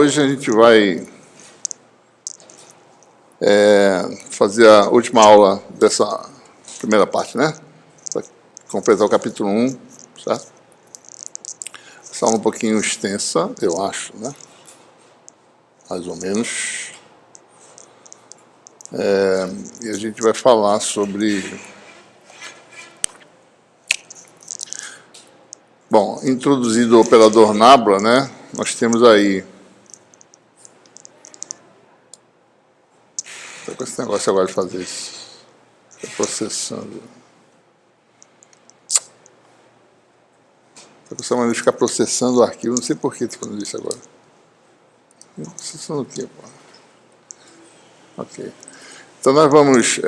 Hoje a gente vai fazer a última aula dessa primeira parte, né? Para completar o capítulo 1, certo? Essa aula é um pouquinho extensa, eu acho, né? Mais ou menos. E a gente vai falar sobre... Bom, introduzido o operador nabla, né? Nós temos aí... Estou com esse negócio agora de fazer isso. Estou processando. Estou com essa maneira de ficar processando o arquivo. Não sei por que estou fazendo isso agora. Processando o quê, pô? Ok. Então nós vamos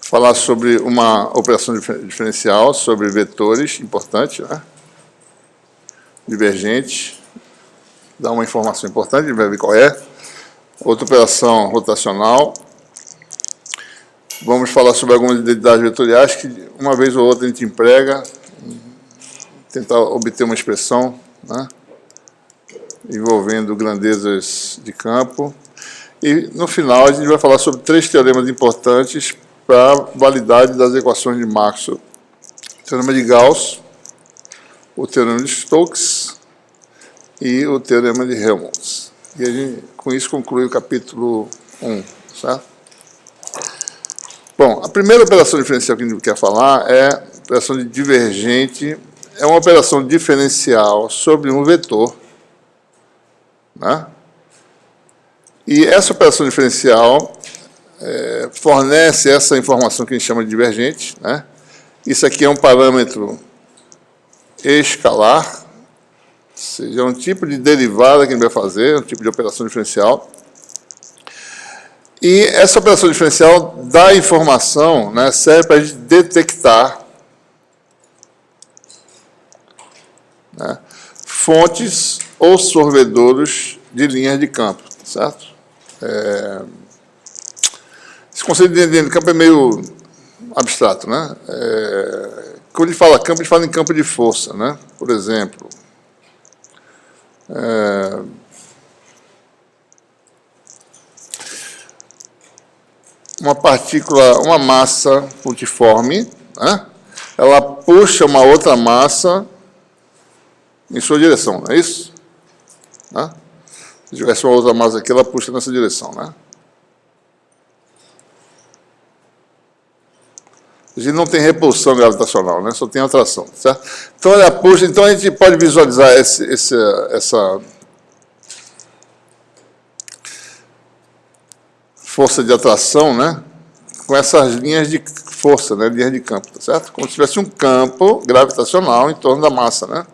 falar sobre uma operação diferencial, sobre vetores, importante, né? Divergente. Dar uma informação importante, a gente vai ver qual é. Outra operação rotacional. Vamos falar sobre algumas identidades vetoriais que, uma vez ou outra, a gente emprega, tentar obter uma expressão, né, envolvendo grandezas de campo. E, no final, a gente vai falar sobre 3 teoremas importantes para a validade das equações de Maxwell. O teorema de Gauss, o teorema de Stokes e o teorema de Helmholtz. E a gente, com isso, conclui o capítulo 1, certo? Bom, a primeira operação diferencial que a gente quer falar é a operação de divergente. É uma operação diferencial sobre um vetor, né? E essa operação diferencial fornece essa informação que a gente chama de divergente, né? Isso aqui é um parâmetro escalar, ou seja, é um tipo de derivada que a gente vai fazer, um tipo de operação diferencial. E essa operação diferencial dá informação, né, serve para a gente detectar, né, fontes ou sorvedouros de linhas de campo, certo? Esse conceito de linha de campo é meio abstrato, né? Quando a gente fala campo, a gente fala em campo de força, né? Por exemplo, uma partícula, uma massa multiforme, né? Ela puxa uma outra massa em sua direção, não é isso? Né? Se tivesse uma outra massa aqui, ela puxa nessa direção, né? A gente não tem repulsão gravitacional, né? Só tem atração, certo? Então ela puxa, então a gente pode visualizar essa força de atração, né, com essas linhas de força, né, linhas de campo, tá certo? Como se tivesse um campo gravitacional em torno da massa, né?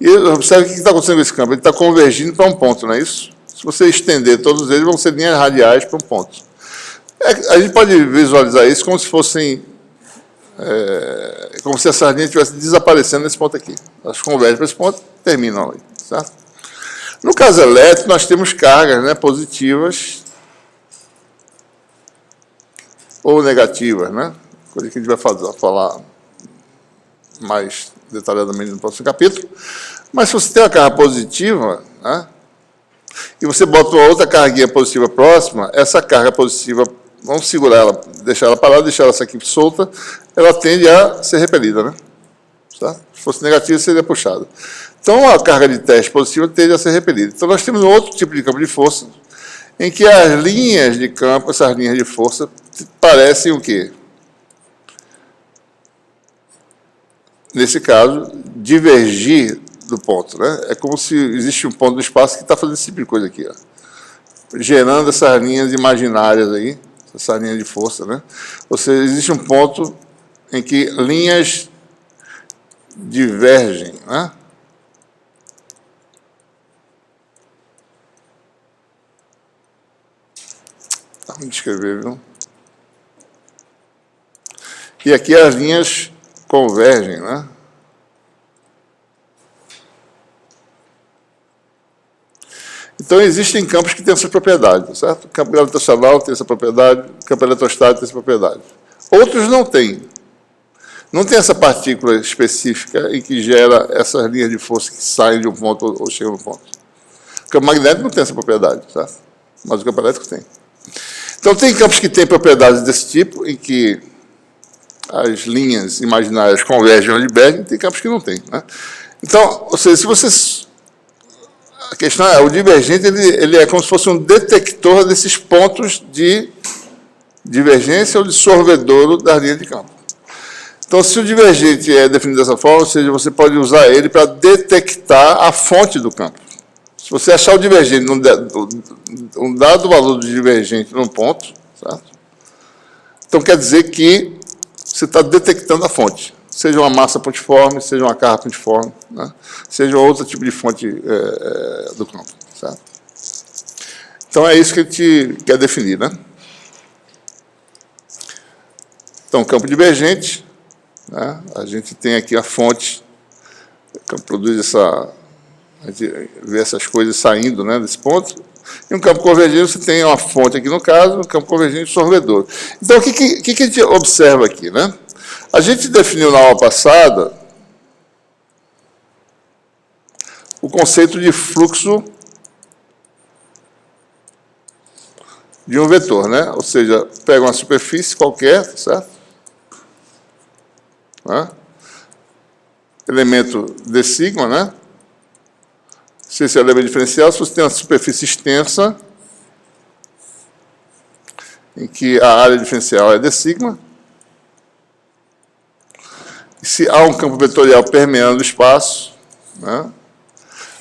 E observe o que está acontecendo com esse campo. Ele está convergindo para um ponto, não é isso? Se você estender todos eles, vão ser linhas radiais para um ponto. A gente pode visualizar isso como se fossem... como se essas linhas estivessem desaparecendo nesse ponto aqui. Elas convergem para esse ponto e terminam ali, certo? No caso elétrico, nós temos cargas, né, positivas ou negativas, né? Coisa que a gente vai falar mais detalhadamente no próximo capítulo. Mas se você tem uma carga positiva, né, e você bota uma outra carguinha positiva próxima, essa carga positiva, vamos segurar ela, deixar ela parada, deixar essa aqui solta, ela tende a ser repelida, né? Certo? Se fosse negativa, seria puxada. Então, a carga de teste positiva tende a ser repelida. Então, nós temos um outro tipo de campo de força, em que as linhas de campo, essas linhas de força, parecem o quê? Nesse caso, divergir do ponto, né? É como se existe um ponto do espaço que está fazendo esse tipo de coisa aqui, ó, gerando essas linhas imaginárias aí, essa linha de força, né? Ou seja, existe um ponto em que linhas divergem, né? Tá ruim de escrever, viu? E aqui as linhas convergem, né? Então, existem campos que têm essas propriedades, certo? O campo gravitacional tem essa propriedade, o campo eletrostático tem essa propriedade. Outros não têm. Não tem essa partícula específica em que gera essas linhas de força que saem de um ponto ou chegam no ponto. O campo magnético não tem essa propriedade, certo? Mas o campo elétrico tem. Então, tem campos que têm propriedades desse tipo, em que as linhas imaginárias convergem ou divergem, tem campos que não têm, né? Então, ou seja, se vocês... A questão é, o divergente ele é como se fosse um detector desses pontos de divergência ou de sorvedouro das linhas de campo. Então, se o divergente é definido dessa forma, ou seja, você pode usar ele para detectar a fonte do campo. Se você achar o divergente, um dado valor do divergente num ponto, certo? Então quer dizer que você está detectando a fonte. Seja uma massa pontiforme, seja uma carga pontiforme, né? Seja outro tipo de fonte do campo, certo? Então é isso que a gente quer definir, né? Então, campo divergente, né? A gente tem aqui a fonte, que produz essa... A gente vê essas coisas saindo, né, desse ponto. E um campo convergente, você tem uma fonte aqui no caso, um campo convergente sorvedor. Então, o que a gente observa aqui, né? A gente definiu na aula passada o conceito de fluxo de um vetor, né? Ou seja, pega uma superfície qualquer, certo? Né? Elemento d sigma, né? Se esse é o elemento diferencial, se você tem uma superfície extensa, em que a área diferencial é d sigma, e se há um campo vetorial permeando o espaço, né,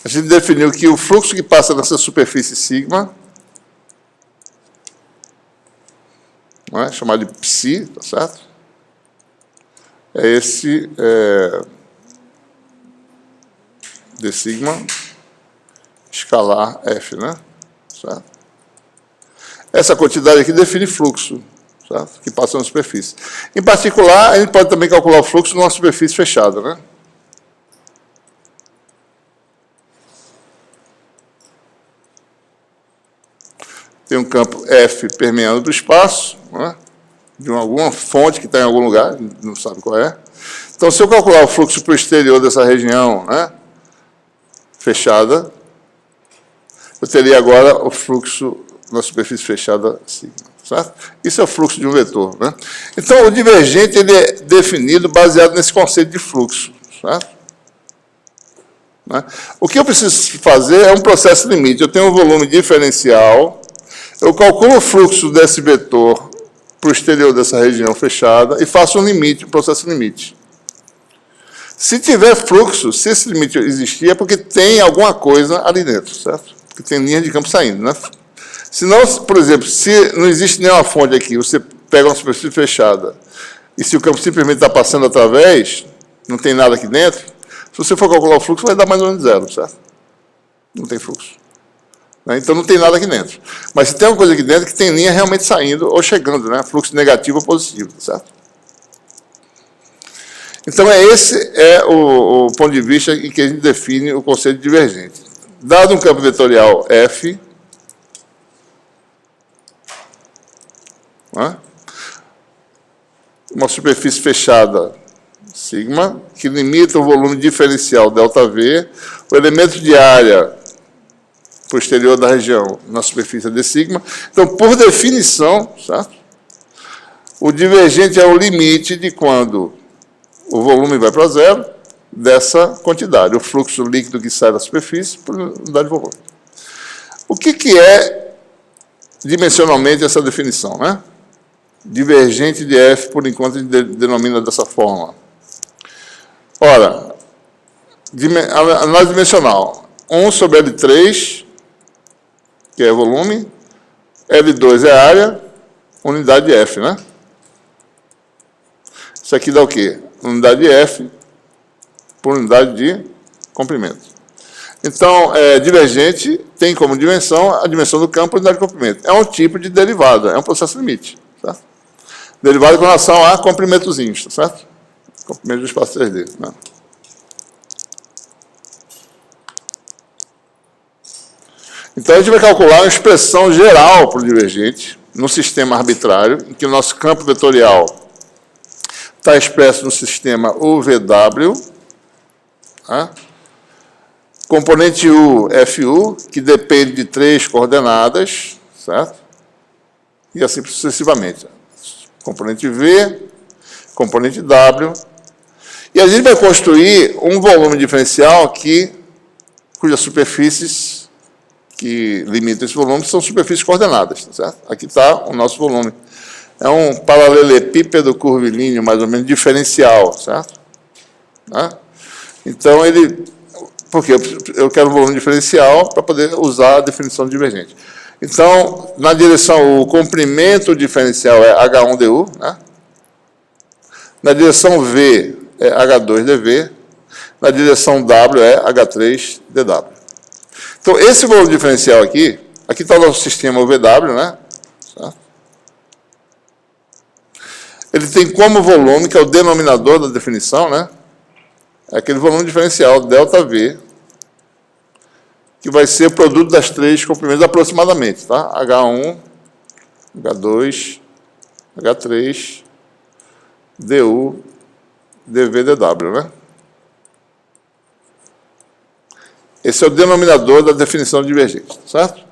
a gente definiu que o fluxo que passa nessa superfície sigma, né, chamado de psi, tá certo? É esse d sigma escalar f, né? Certo? Essa quantidade aqui define fluxo, certo? Que passa na superfície. Em particular, a gente pode também calcular o fluxo numa superfície fechada, né? Tem um campo F permeando do espaço, né? De alguma fonte que está em algum lugar, não sabe qual é. Então, se eu calcular o fluxo para o exterior dessa região, né, fechada, eu teria agora o fluxo na superfície fechada sigma, certo? Isso é o fluxo de um vetor, né? Então, o divergente ele é definido baseado nesse conceito de fluxo, certo? Né? O que eu preciso fazer é um processo limite. Eu tenho um volume diferencial, eu calculo o fluxo desse vetor para o exterior dessa região fechada e faço um limite, um processo limite. Se tiver fluxo, se esse limite existir, é porque tem alguma coisa ali dentro, certo? Porque tem linha de campo saindo, né? Se não, por exemplo, se não existe nenhuma fonte aqui, você pega uma superfície fechada, e se o campo simplesmente está passando através, não tem nada aqui dentro, se você for calcular o fluxo, vai dar mais ou menos zero, certo? Não tem fluxo. Então não tem nada aqui dentro. Mas se tem alguma coisa aqui dentro que tem linha realmente saindo ou chegando, né? Fluxo negativo ou positivo, certo? Então, esse é o ponto de vista em que a gente define o conceito de divergente. Dado um campo vetorial F, né, uma superfície fechada sigma, que limita o volume diferencial ΔV, o elemento de área para o exterior da região na superfície é d sigma. Então, por definição, certo? O divergente é o limite de quando o volume vai para zero dessa quantidade, o fluxo líquido que sai da superfície por unidade de volume. O que é dimensionalmente essa definição, né? Divergente de F, por enquanto, a gente denomina dessa forma. Ora, análise dimensional, 1 sobre L3, que é volume, L2 é área, unidade de F, né? Isso aqui dá o quê? Unidade de F por unidade de comprimento. Então, divergente tem como dimensão a dimensão do campo por unidade de comprimento. É um tipo de derivada, é um processo limite, certo? Derivada com relação a comprimentozinhos, certo? Comprimento do espaço 3D, né? Então, a gente vai calcular uma expressão geral para o divergente, num sistema arbitrário, em que o nosso campo vetorial está expresso no sistema UVW. Tá? Componente U, FU, que depende de 3 coordenadas, certo? E assim sucessivamente. Componente V, componente W. E a gente vai construir um volume diferencial cujas superfícies que limitam esse volume são superfícies coordenadas, certo? Aqui está o nosso volume. É um paralelepípedo curvilíneo, mais ou menos, diferencial, certo? Tá? Então, porque eu quero um volume diferencial para poder usar a definição divergente. Então, na direção, o comprimento diferencial é H1DU, né? Na direção V é H2DV, na direção W é H3DW. Então, esse volume diferencial aqui está o nosso sistema UVW, né? Certo? Ele tem como volume, que é o denominador da definição, né? É aquele volume diferencial, ΔV, que vai ser o produto das 3 comprimentos aproximadamente, tá? H1, H2, H3, DU, DV, DW, né? Esse é o denominador da definição divergente, certo?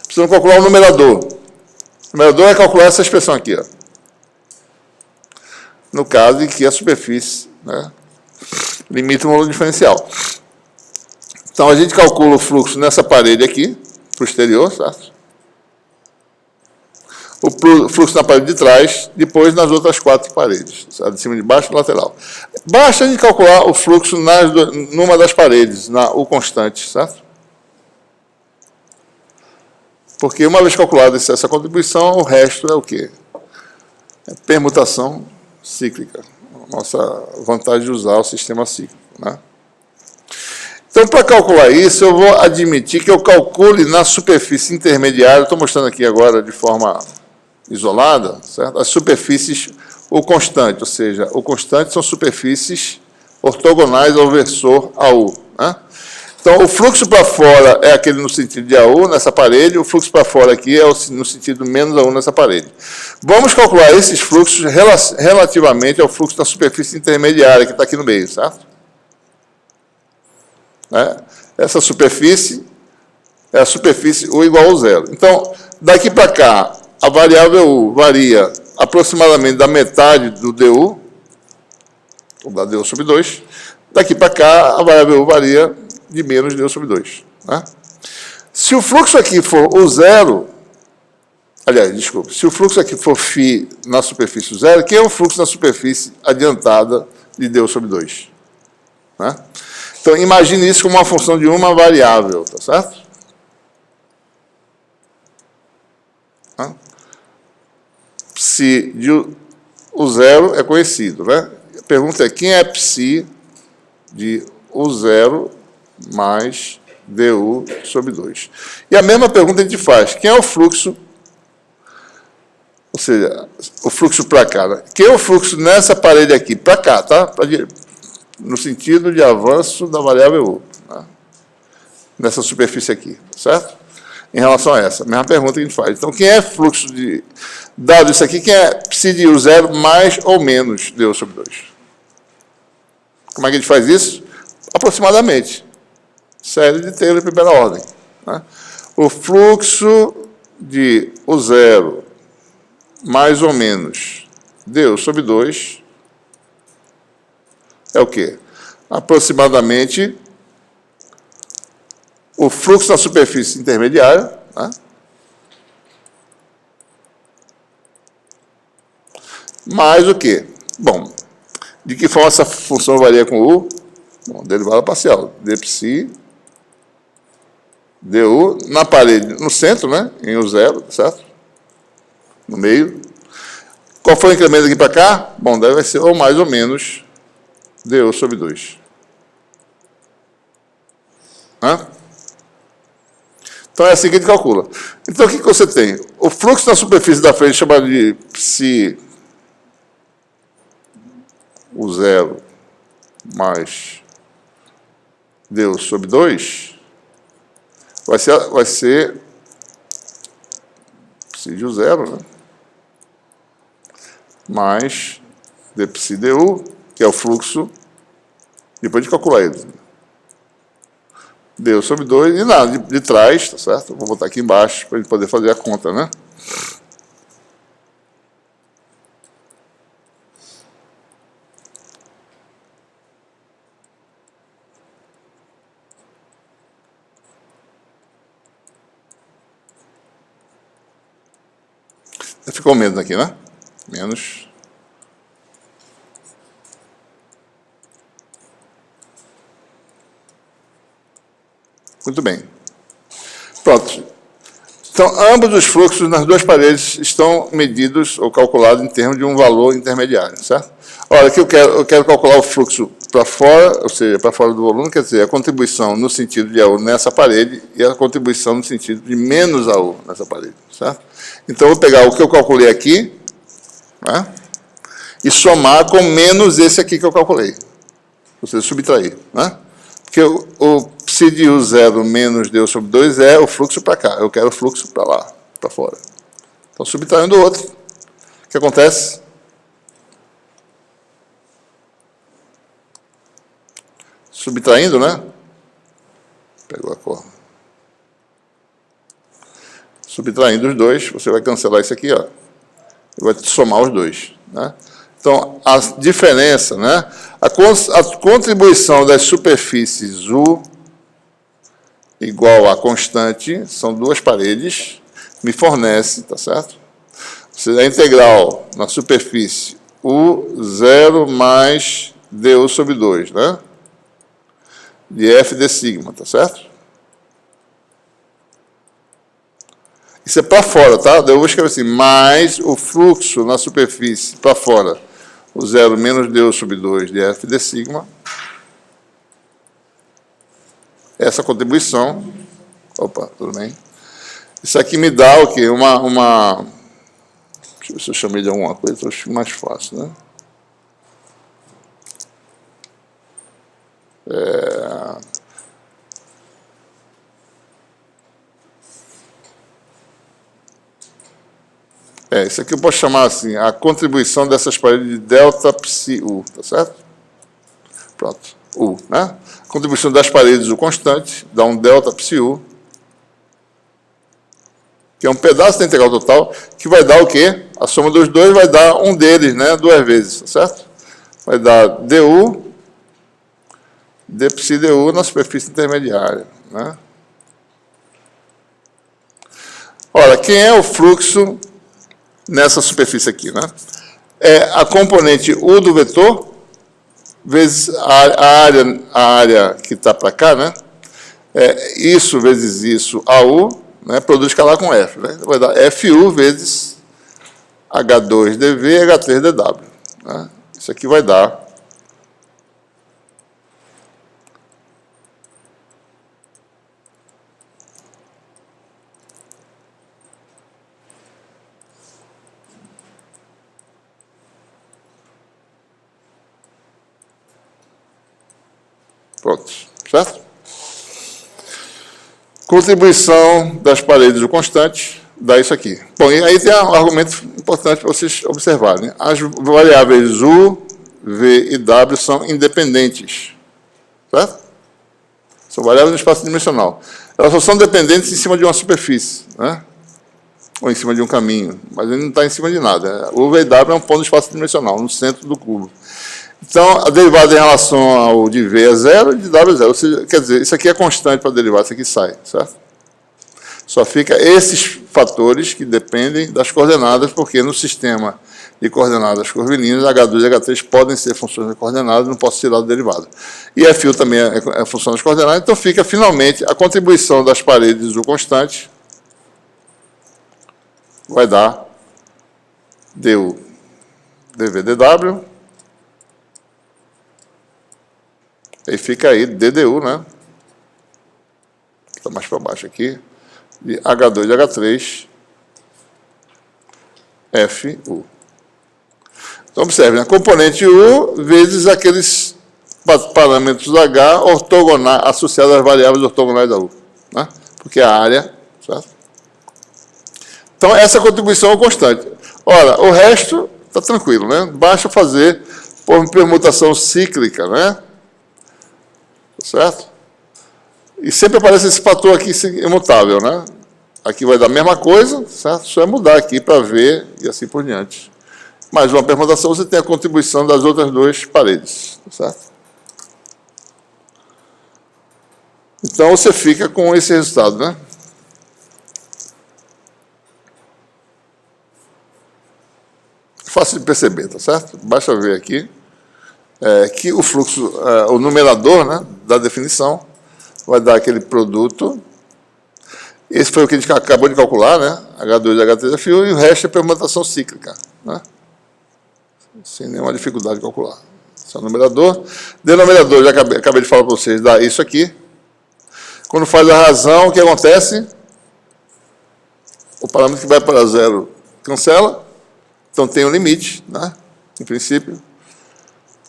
Precisamos calcular o numerador. O numerador é calcular essa expressão aqui, ó. No caso em que a superfície, né, limita o volume diferencial. Então, a gente calcula o fluxo nessa parede aqui, para o exterior, certo? O fluxo na parede de trás, depois nas outras 4 paredes, certo? De cima, de baixo e lateral. Basta a gente calcular o fluxo numa das paredes, o constante, certo? Porque uma vez calculada essa contribuição, o resto é o quê? É permutação cíclica. Nossa vantagem de usar o sistema cíclico, né? Então, para calcular isso, eu vou admitir que eu calcule na superfície intermediária, estou mostrando aqui agora de forma isolada, certo? As superfícies, o constante, ou seja, o constante são superfícies ortogonais ao versor AU, né? Então, o fluxo para fora é aquele no sentido de AU nessa parede, o fluxo para fora aqui é no sentido menos AU nessa parede. Vamos calcular esses fluxos relativamente ao fluxo da superfície intermediária, que está aqui no meio, certo? Essa superfície é a superfície U igual a zero. Então, daqui para cá, a variável U varia aproximadamente da metade do DU, ou da DU sobre 2. Daqui para cá, a variável U varia de menos DU sobre 2. Né? Se o fluxo aqui for o zero, aliás, desculpa, se o fluxo aqui for φ na superfície zero, quem é o fluxo na superfície adiantada de DU sobre 2? Né? Então, imagine isso como uma função de uma variável, tá certo? Psi de o zero é conhecido, né? A pergunta é, quem é psi de o zero mais du sobre 2? E a mesma pergunta a gente faz, quem é o fluxo, ou seja, o fluxo para cá, né? Quem é o fluxo nessa parede aqui, para cá, tá? No sentido de avanço da variável U, né? Nessa superfície aqui, certo? Em relação a essa, mesma pergunta que a gente faz. Então, quem é fluxo de... Dado isso aqui, quem é psi de U0 mais ou menos DU sobre 2? Como é que a gente faz isso? Aproximadamente. Série de Taylor em primeira ordem. Né? O fluxo de U0 mais ou menos DU sobre 2 é o quê? Aproximadamente o fluxo na superfície intermediária, né? Mais o quê? Bom, de que forma essa função varia com U? Bom, derivada parcial, d psi du na parede, no centro, né? Em U0, certo? No meio. Qual foi o incremento aqui para cá? Bom, deve ser ou mais ou menos du sobre 2. Hã? Então, é assim que a gente calcula. Então, o que você tem? O fluxo na superfície da frente, chamado de psi U0 mais du sobre 2, vai ser psi de U0, né? Mais dψ du, que é o fluxo, depois de calcular ele. Du sobre 2, e nada, de trás, tá certo? Vou botar aqui embaixo, para a gente poder fazer a conta, né? Ficou menos aqui, né? Menos. Muito bem. Pronto. Então, ambos os fluxos nas duas paredes estão medidos ou calculados em termos de um valor intermediário, certo? Olha, aqui eu quero calcular o fluxo para fora, ou seja, para fora do volume, quer dizer, a contribuição no sentido de AU nessa parede e a contribuição no sentido de menos AU nessa parede, certo? Então, eu vou pegar o que eu calculei aqui, né, e somar com menos esse aqui que eu calculei. Ou seja, subtrair, né? Porque o psi de U0 menos D sobre 2 é o fluxo para cá. Eu quero o fluxo para lá, para fora. Então, subtraindo o outro, o que acontece? Subtraindo, né? Pegou a cor. Subtraindo os dois, você vai cancelar isso aqui, ó. E vai somar os dois, né? Então, a diferença, né? A contribuição das superfícies U igual a constante, são duas paredes, me fornece, tá certo? Ou seja, a integral na superfície U0 mais du sobre 2, né? De f de sigma, tá certo? Isso é para fora, tá? Eu vou escrever assim, mais o fluxo na superfície para fora, o 0 menos du sobre 2 de f de sigma. Essa contribuição, opa, tudo bem. Isso aqui me dá o quê? Deixa eu ver se eu chamei de alguma coisa, eu acho mais fácil, né? Isso aqui eu posso chamar assim, a contribuição dessas paredes de delta psi U, tá certo? Pronto, U, né? A contribuição das paredes U constante dá um delta psi U, que é um pedaço da integral total, que vai dar o quê? A soma dos dois vai dar um deles, né? Duas vezes, tá certo? Vai dar du, dψ du na superfície intermediária, né? Ora, quem é o fluxo nessa superfície aqui, né? É a componente U do vetor, vezes a área que está para cá, né? Isso vezes isso, AU, né? Produz escalar com F, né? Vai dar FU vezes H2dV, H3dW, né? Isso aqui vai dar pronto, certo? Contribuição das paredes do constante dá isso aqui. Bom, e aí tem um argumento importante para vocês observarem, né? As variáveis U, V e W são independentes, certo? São variáveis no espaço dimensional. Elas só são dependentes em cima de uma superfície, né? Ou em cima de um caminho, mas ele não está em cima de nada. O V e W é um ponto do espaço dimensional, no centro do cubo. Então, a derivada em relação ao de V é zero e de W é zero. Ou seja, quer dizer, isso aqui é constante para a derivada, isso aqui sai, certo? Só fica esses fatores que dependem das coordenadas, porque no sistema de coordenadas curvilíneas, H2 e H3 podem ser funções de coordenadas, não posso tirar da derivada. E FU também é função das coordenadas, então fica, finalmente, a contribuição das paredes do constante vai dar du dv dw, e fica aí ddu, né? Está mais para baixo aqui, de H2 e H3 FU. Então, observe, a componente U vezes aqueles parâmetros H ortogonais, associados às variáveis ortogonais da U, né? Porque a área, certo? Então, essa contribuição é constante. Ora, o resto está tranquilo, né? Basta fazer por permutação cíclica, né? Certo? E sempre aparece esse fator aqui imutável, né? Aqui vai dar a mesma coisa, certo? Só é mudar aqui para ver e assim por diante. Mais uma permutação, você tem a contribuição das outras duas paredes, certo? Então, você fica com esse resultado, né? Fácil de perceber, tá certo? Basta ver aqui que o fluxo, o numerador, né, da definição, vai dar aquele produto. Esse foi o que a gente acabou de calcular, né? H2 e H3FU, e o resto é permutação cíclica, né? Sem nenhuma dificuldade de calcular. Esse é o numerador. Denominador, já acabei de falar para vocês, dá isso aqui. Quando faz a razão, o que acontece? O parâmetro que vai para zero cancela. Então tem um limite, né? Em princípio.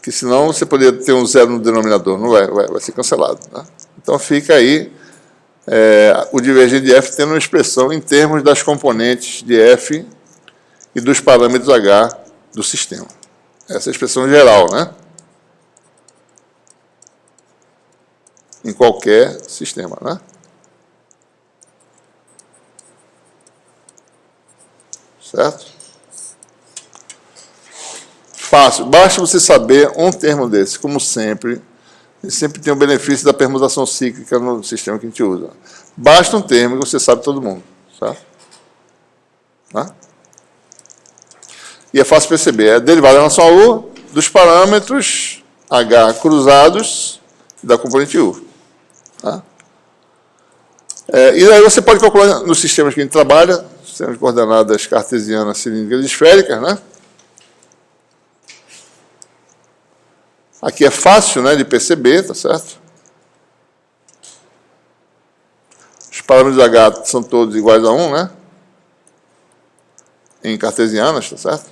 Que senão você poderia ter um zero no denominador. Não vai ser cancelado, né? Então fica aí o divergente de F tendo uma expressão em termos das componentes de F e dos parâmetros H do sistema. Essa é a expressão geral, né? Em qualquer sistema, né? Certo? Fácil. Basta você saber um termo desse, como sempre. E sempre tem o benefício da permutação cíclica no sistema que a gente usa. Basta um termo que você sabe todo mundo, certo? Tá? E é fácil perceber. É derivada em relação a U dos parâmetros H cruzados da componente U. Tá? E aí você pode calcular nos sistemas que a gente trabalha, sistemas de coordenadas cartesianas, cilíndricas e esféricas, né? Aqui é fácil, né, de perceber, tá certo? Os parâmetros H são todos iguais a 1, né? Em cartesianas, tá certo?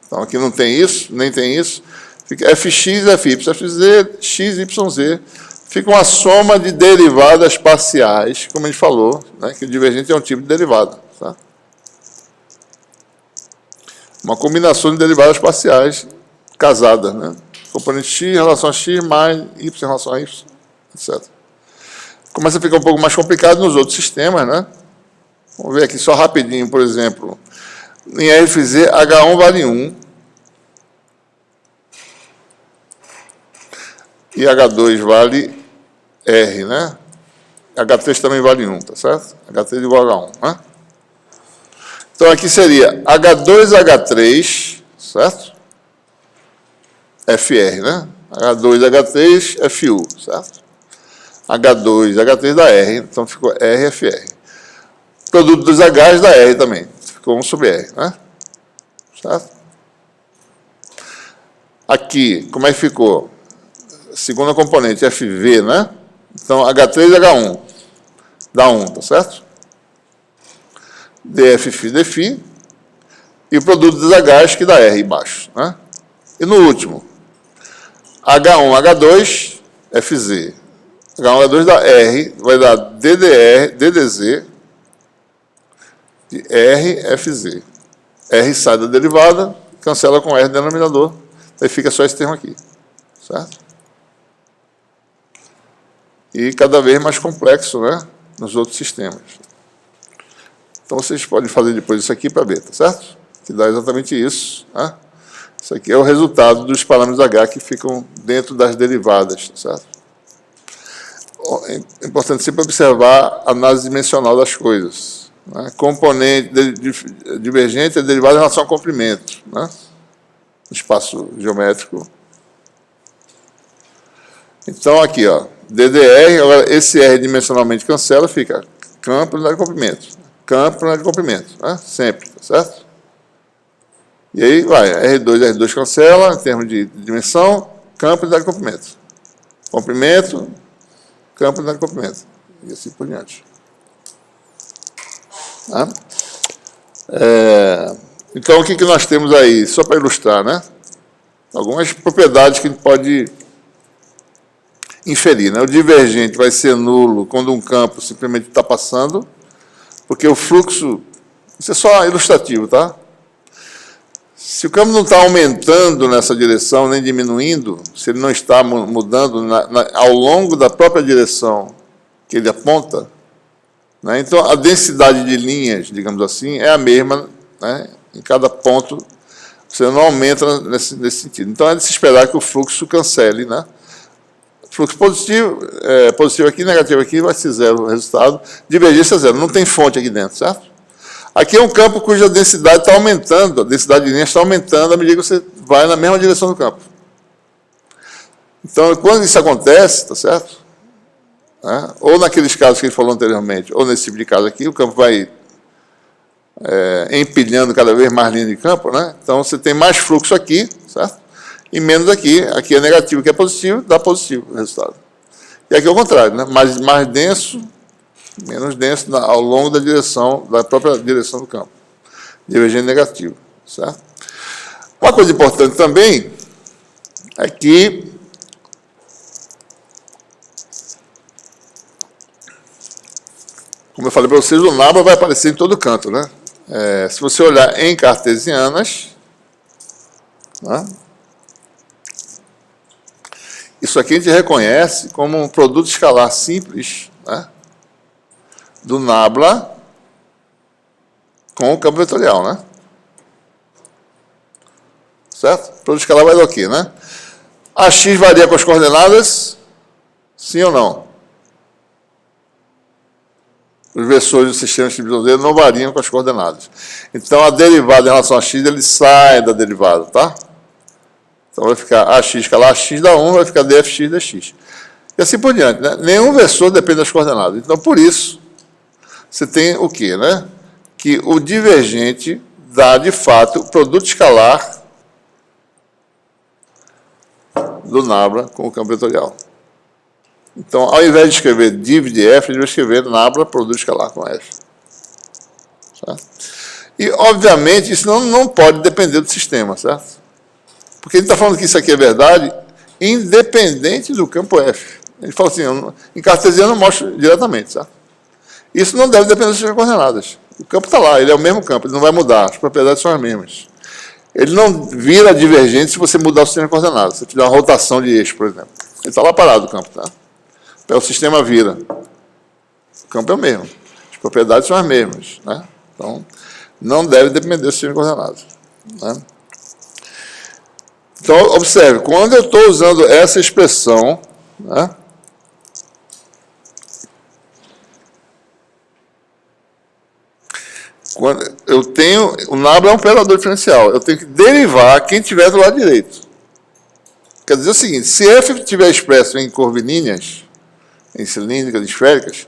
Então aqui não tem isso, nem tem isso. Fica Fx, Fy, Fz, x, y, z. Fica uma soma de derivadas parciais, como a gente falou, né, que o divergente é um tipo de derivada. Tá? Uma combinação de derivadas parciais casadas, né? Componente x em relação a x mais y em relação a y, etc. Começa a ficar um pouco mais complicado nos outros sistemas, né? Vamos ver aqui só rapidinho, por exemplo. Em RFZ, H1 vale 1. E H2 vale R, né? H3 também vale 1, tá certo? H3 igual a H1, né? Então, aqui seria H2H3, certo? FR, né? H2H3, FU, certo? H2H3 dá R, então ficou RFR. Produto dos Hs dá R também, ficou 1 sobre R, né? Certo? Aqui, como é que ficou? Segunda componente, FV, né? Então, H3 e H1 dá 1, tá certo? DFFI, DFI. E o produto dos Hs que dá R embaixo, né? E no último, H1, H2, FZ. H1, H2 dá R, vai dar DDR, DDZ, de R, FZ. R sai da derivada, cancela com R denominador, aí fica só esse termo aqui, certo? E cada vez mais complexo, né, nos outros sistemas. Então, vocês podem fazer depois isso aqui para ver, tá certo? Que dá exatamente isso, né? Isso aqui é o resultado dos parâmetros H que ficam dentro das derivadas, tá certo? É importante sempre observar a análise dimensional das coisas, né? Componente divergente é derivado em relação ao comprimento, né? Espaço geométrico. Então, aqui, ó, DDR, agora esse R dimensionalmente cancela, fica campo, unidade de comprimento. Campo, unidade de comprimento, né? Sempre, tá certo? E aí vai, R2 cancela, em termos de dimensão, campo, unidade de comprimento. Comprimento, campo, unidade de comprimento. E assim por diante. Tá? Então, o que nós temos aí? Só para ilustrar, né? Algumas propriedades que a gente pode inferir, né? O divergente vai ser nulo quando um campo simplesmente está passando, porque o fluxo, isso é só ilustrativo, tá? Se o campo não está aumentando nessa direção, nem diminuindo, se ele não está mudando ao longo da própria direção que ele aponta, né, então a densidade de linhas, digamos assim, é a mesma, né, em cada ponto, você não aumenta nesse sentido. Então é de se esperar que o fluxo cancele, né? Fluxo positivo aqui, negativo aqui, vai ser zero o resultado, divergência zero, não tem fonte aqui dentro, certo? Aqui é um campo cuja densidade está aumentando, a densidade de linhas está aumentando à medida que você vai na mesma direção do campo. Então, quando isso acontece, tá certo? Ou naqueles casos que ele falou anteriormente, ou nesse tipo de caso aqui, o campo vai empilhando cada vez mais linha de campo, né? Então, você tem mais fluxo aqui, certo? E menos aqui. Aqui é negativo, aqui é positivo, dá positivo o resultado. E aqui é o contrário, né? Mais denso, menos denso ao longo da própria direção do campo. Divergente negativo, certo? Uma coisa importante também é que como eu falei para vocês, o nabla vai aparecer em todo canto, né? Se você olhar em cartesianas, né? Isso aqui a gente reconhece como um produto escalar simples, né, do nabla com o campo vetorial, né? Certo? O produto escalar vai dar o quê, né? A x varia com as coordenadas? Sim ou não? Os versores do sistema de Brasileiro não variam com as coordenadas. Então, a derivada em relação a x, ele sai da derivada, tá? Então, vai ficar ax escalar x dá 1, vai ficar dfx dx. E assim por diante, né? Nenhum versor depende das coordenadas. Então, por isso, você tem o quê, né? Que o divergente dá, de fato, o produto escalar do nabla com o campo vetorial. Então, ao invés de escrever div de f, a gente vai escrever nabla produto escalar com f. Certo? E, obviamente, isso não pode depender do sistema, certo? Porque ele está falando que isso aqui é verdade independente do campo f. Ele fala assim, em cartesiano eu mostro diretamente, certo? Isso não deve depender do sistema de coordenadas. O campo está lá, ele é o mesmo campo, ele não vai mudar, as propriedades são as mesmas. Ele não vira divergente se você mudar o sistema de coordenadas. Se você fizer uma rotação de eixo, por exemplo. Ele está lá parado, o campo, tá? Então, o sistema vira. O campo é o mesmo. As propriedades são as mesmas, né? Então, não deve depender do sistema de coordenadas, né? Então, observe, quando eu estou usando essa expressão, né, quando eu tenho, o nabla é um operador diferencial, eu tenho que derivar quem estiver do lado direito. Quer dizer o seguinte, se f estiver expresso em curvilíneas, em cilíndricas, esféricas,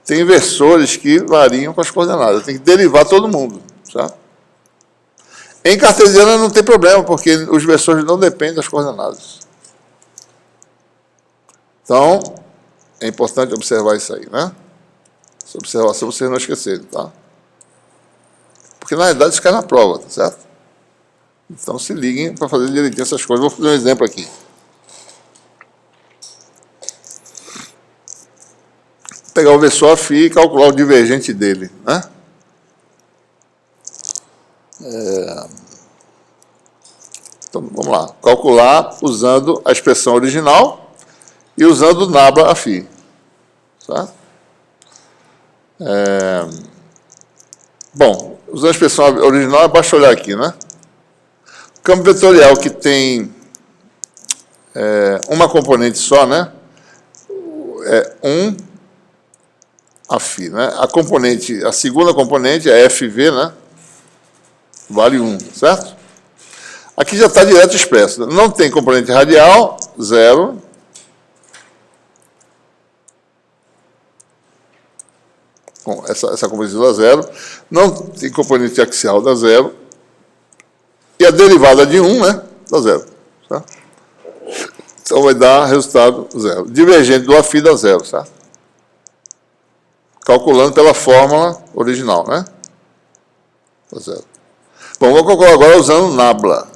tem versores que variam com as coordenadas, eu tenho que derivar todo mundo, certo? Em cartesiana não tem problema, porque os versores não dependem das coordenadas. Então, é importante observar isso aí, né? Essa observação vocês não esquecerem, tá? Porque, na realidade, isso cai na prova, tá certo? Então, se liguem para fazer direitinho essas coisas. Vou fazer um exemplo aqui. Vou pegar o versor φ e calcular o divergente dele, né? Então, vamos lá. Calcular usando a expressão original e usando o nabla a φ. Certo? Bom, usando a expressão original, basta olhar aqui, né? O campo vetorial que tem uma componente só, né? É 1 a φ, né? A segunda componente é FV, né? Vale 1, certo? Aqui já está direto expresso. Não tem componente radial, 0. Com essa componente dá 0. Não tem componente axial, dá 0. E a derivada de 1, né? Dá 0. Certo? Então vai dar resultado 0. Divergente do Aφ dá 0, certo? Calculando pela fórmula original, né? Dá 0. Bom, vou calcular agora usando nabla,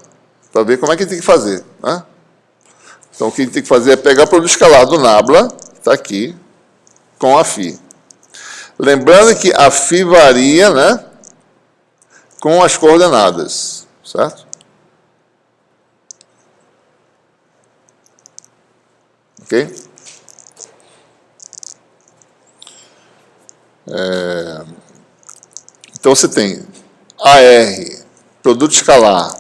para ver como é que a gente tem que fazer, né? Então, o que a gente tem que fazer é pegar o produto escalar do nabla, que está aqui, com a φ. Lembrando que a φ varia, né, com as coordenadas, certo? Ok? Então você tem AR, produto escalar,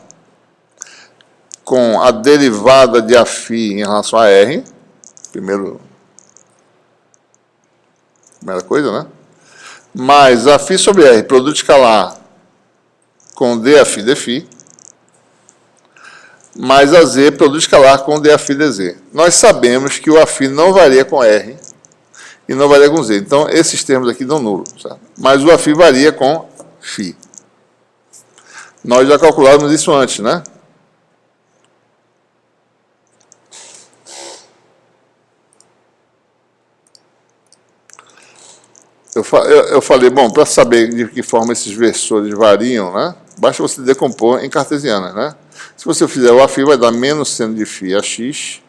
com a derivada de AφI em relação a R, primeira coisa, né? Mais AφI sobre R, produto escalar, com DAφI dφ, mais AZ, produto escalar, com DAφI dz. Nós sabemos que o AφI não varia com R e não varia com Z. Então, esses termos aqui dão nulo, certo? Mas o AφI varia com φ. Nós já calculamos isso antes, né? Eu falei, bom, para saber de que forma esses versores variam, né? Basta você decompor em cartesiana, né? Se você fizer o AφI, vai dar menos seno de φ a x,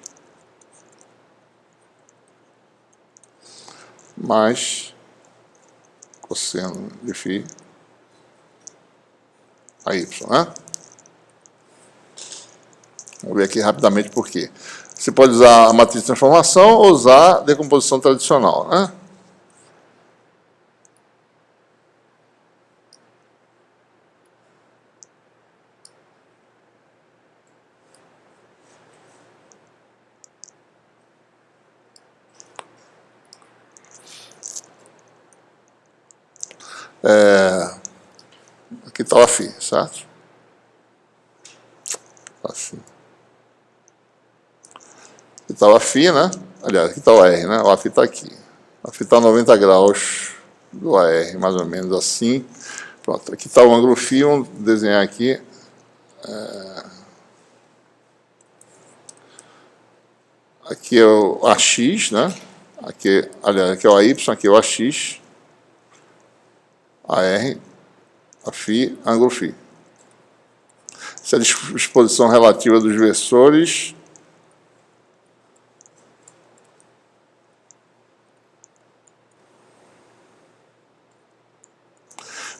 mais cosseno de φ a y, né? Vamos ver aqui rapidamente por quê. Você pode usar a matriz de transformação ou usar a decomposição tradicional, né? Aqui está o AφI, certo? Assim. Aqui está o AφI, né? Aliás, aqui está o R, né? O AφI está aqui. O AφI está a 90 graus do AR, mais ou menos assim. Pronto, aqui está o ângulo φ, vamos desenhar aqui. Aqui é o AX, né? Aqui, aliás, aqui é o AY, aqui é o AX. AR, AφI, ângulo φ. Essa é a disposição relativa dos versores.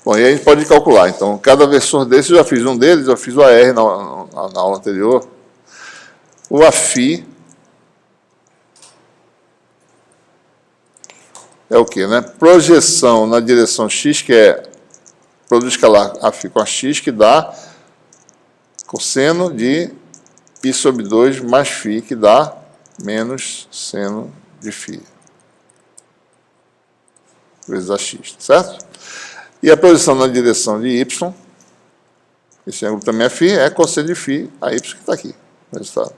Bom, e aí a gente pode calcular. Então, cada versor desse, eu já fiz um deles, eu fiz o AR na aula anterior. O AφI é o quê, né? Projeção na direção x, que é produto escalar AφI com a x, que dá cosseno de π sobre 2 mais φ, que dá menos seno de φ vezes AX, certo? E a projeção na direção de y, esse ângulo também é φ, é cosseno de φ a y, que está aqui, no resultado.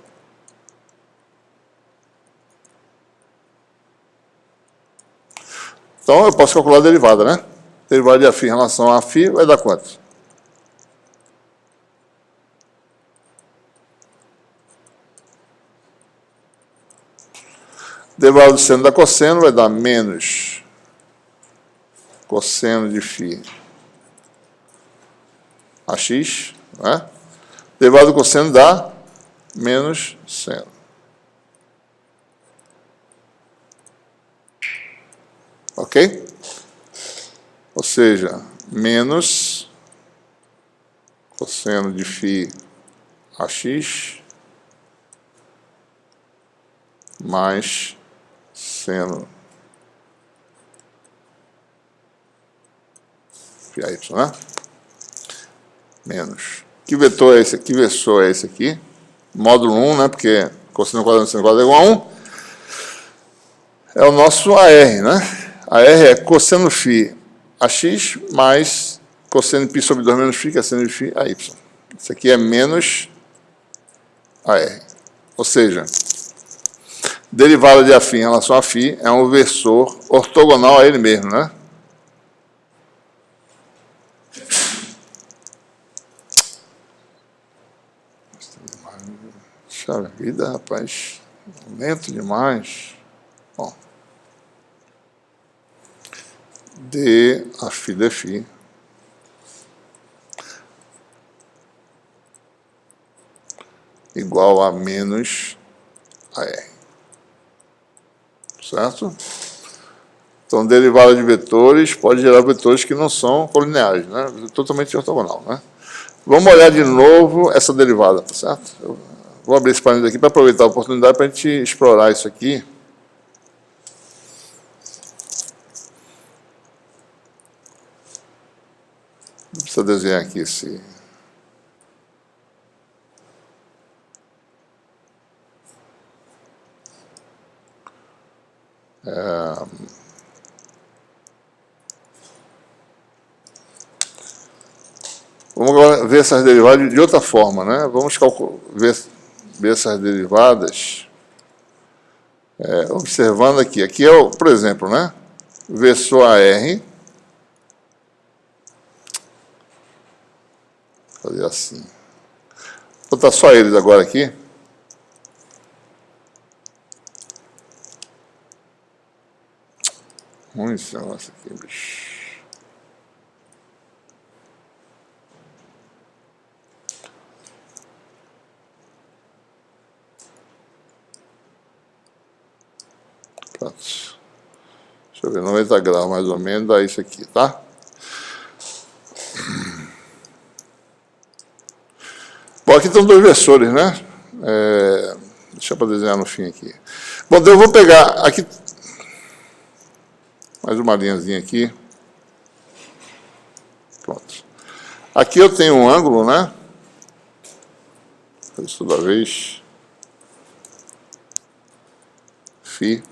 Então, eu posso calcular a derivada, né? Derivada de AφI em relação a φ vai dar quanto? Derivada do seno da cosseno vai dar menos cosseno de φ a x, né? Derivada do cosseno dá menos seno. Ok? Ou seja, menos cosseno de φ a x mais seno φ a y, né? Menos. Que vetor é esse aqui? Que versor é esse aqui? Módulo 1, né? Porque cosseno quadrado de seno quadrado é igual a 1. É o nosso AR, né? AR é cosseno φ a x mais cosseno de π sobre 2 menos φ, que é seno de φ a y. Isso aqui é menos AR. Ou seja, derivada de AφI em relação a φ é um versor ortogonal a ele mesmo, né? Puxa vida, rapaz. Lento demais. Bom. D AφI dφ igual a menos AR. Certo? Então, derivada de vetores pode gerar vetores que não são colineares, né? Totalmente ortogonal, né? Vamos olhar de novo essa derivada, tá certo? Vou abrir esse parênteses aqui para aproveitar a oportunidade para a gente explorar isso aqui. Não precisa desenhar aqui esse... Vamos agora ver essas derivadas de outra forma, né? Vamos ver essas derivadas observando aqui. Aqui é, por exemplo, né? V só AR. Vou fazer assim. Vou botar só eles agora aqui. Ruim esse negócio aqui, bicho. Pronto. Deixa eu ver, 90 graus mais ou menos, dá isso aqui, tá? Bom, aqui estão dois versores, né? Deixa eu desenhar no fim aqui. Bom, então eu vou pegar aqui... Mais uma linhazinha aqui. Pronto. Aqui eu tenho um ângulo, né? Faz isso toda vez. Φ.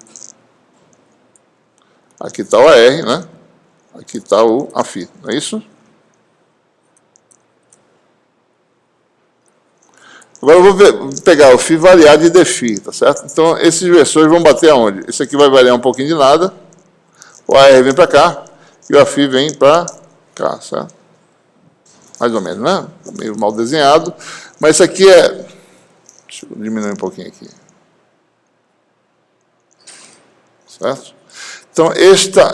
Aqui está o AR, né? Aqui está a Φ, não é isso? Agora eu vou pegar o Φ variado e dφ, tá certo? Então, esses versores vão bater aonde? Esse aqui vai variar um pouquinho de nada. O AR vem para cá e o Aφ vem para cá, certo? Mais ou menos, né? Meio mal desenhado. Mas isso aqui é... Deixa eu diminuir um pouquinho aqui. Certo? Então,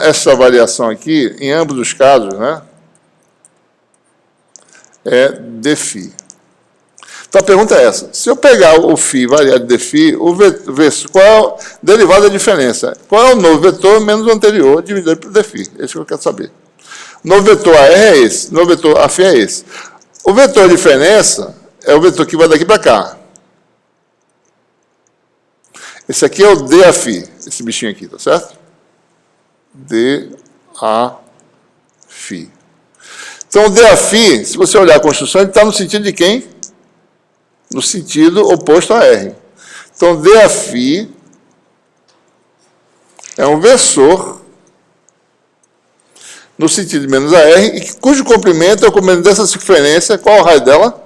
essa variação aqui, em ambos os casos, né? É dφ. Então, a pergunta é essa. Se eu pegar o φ variado de dφ, qual é a derivada da diferença? Qual é o novo vetor menos o anterior dividido por dφ? Esse que eu quero saber. O novo vetor AR é esse, o novo vetor Aφ é esse. O vetor de diferença é o vetor que vai daqui para cá. Esse aqui é o dAφ, esse bichinho aqui, tá certo? dAφ. Então, o dAφ, se você olhar a construção, ele está no sentido de quem? No sentido oposto a R. Então, dAφ é um versor no sentido de menos AR, e cujo comprimento é o comprimento dessa circunferência. Qual o raio dela?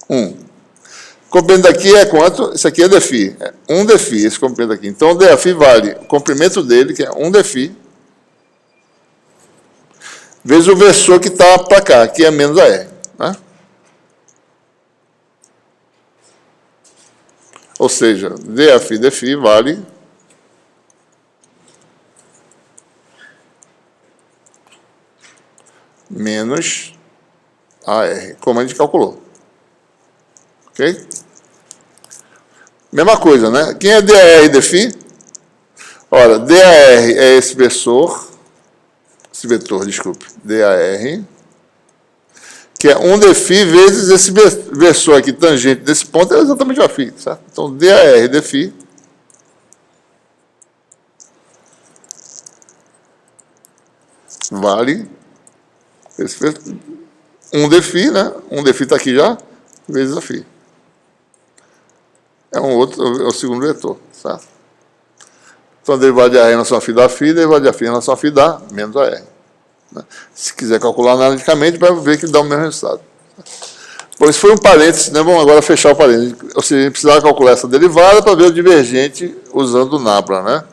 1. O comprimento daqui é quanto? Isso aqui é dφ. É 1 dφ, esse comprimento aqui. Então, o dAφ vale o comprimento dele, que é 1 dφ, vezes o versor que está para cá, que é menos AR. Né? Ou seja, dAφ dφ vale menos AR, como a gente calculou. Ok? Mesma coisa, né? Quem é dAr e dφ? Ora, dAr é esse vetor, dAr, que é 1 dφ vezes esse versor aqui, tangente desse ponto, é exatamente o Aφ, certo? Então, dAr dφ vale esse 1 dφ, né? 1 dφ está aqui já, vezes a φ. É o segundo vetor, certo? Então, a derivada de AR em relação a φ da φ, a derivada de Aφ em relação a φ dá menos AR. Né? Se quiser calcular analiticamente, vai ver que dá o mesmo resultado. Bom, isso foi um parênteses, né? Vamos agora fechar o parênteses. Ou seja, a gente precisava calcular essa derivada para ver o divergente usando o Nabla, né?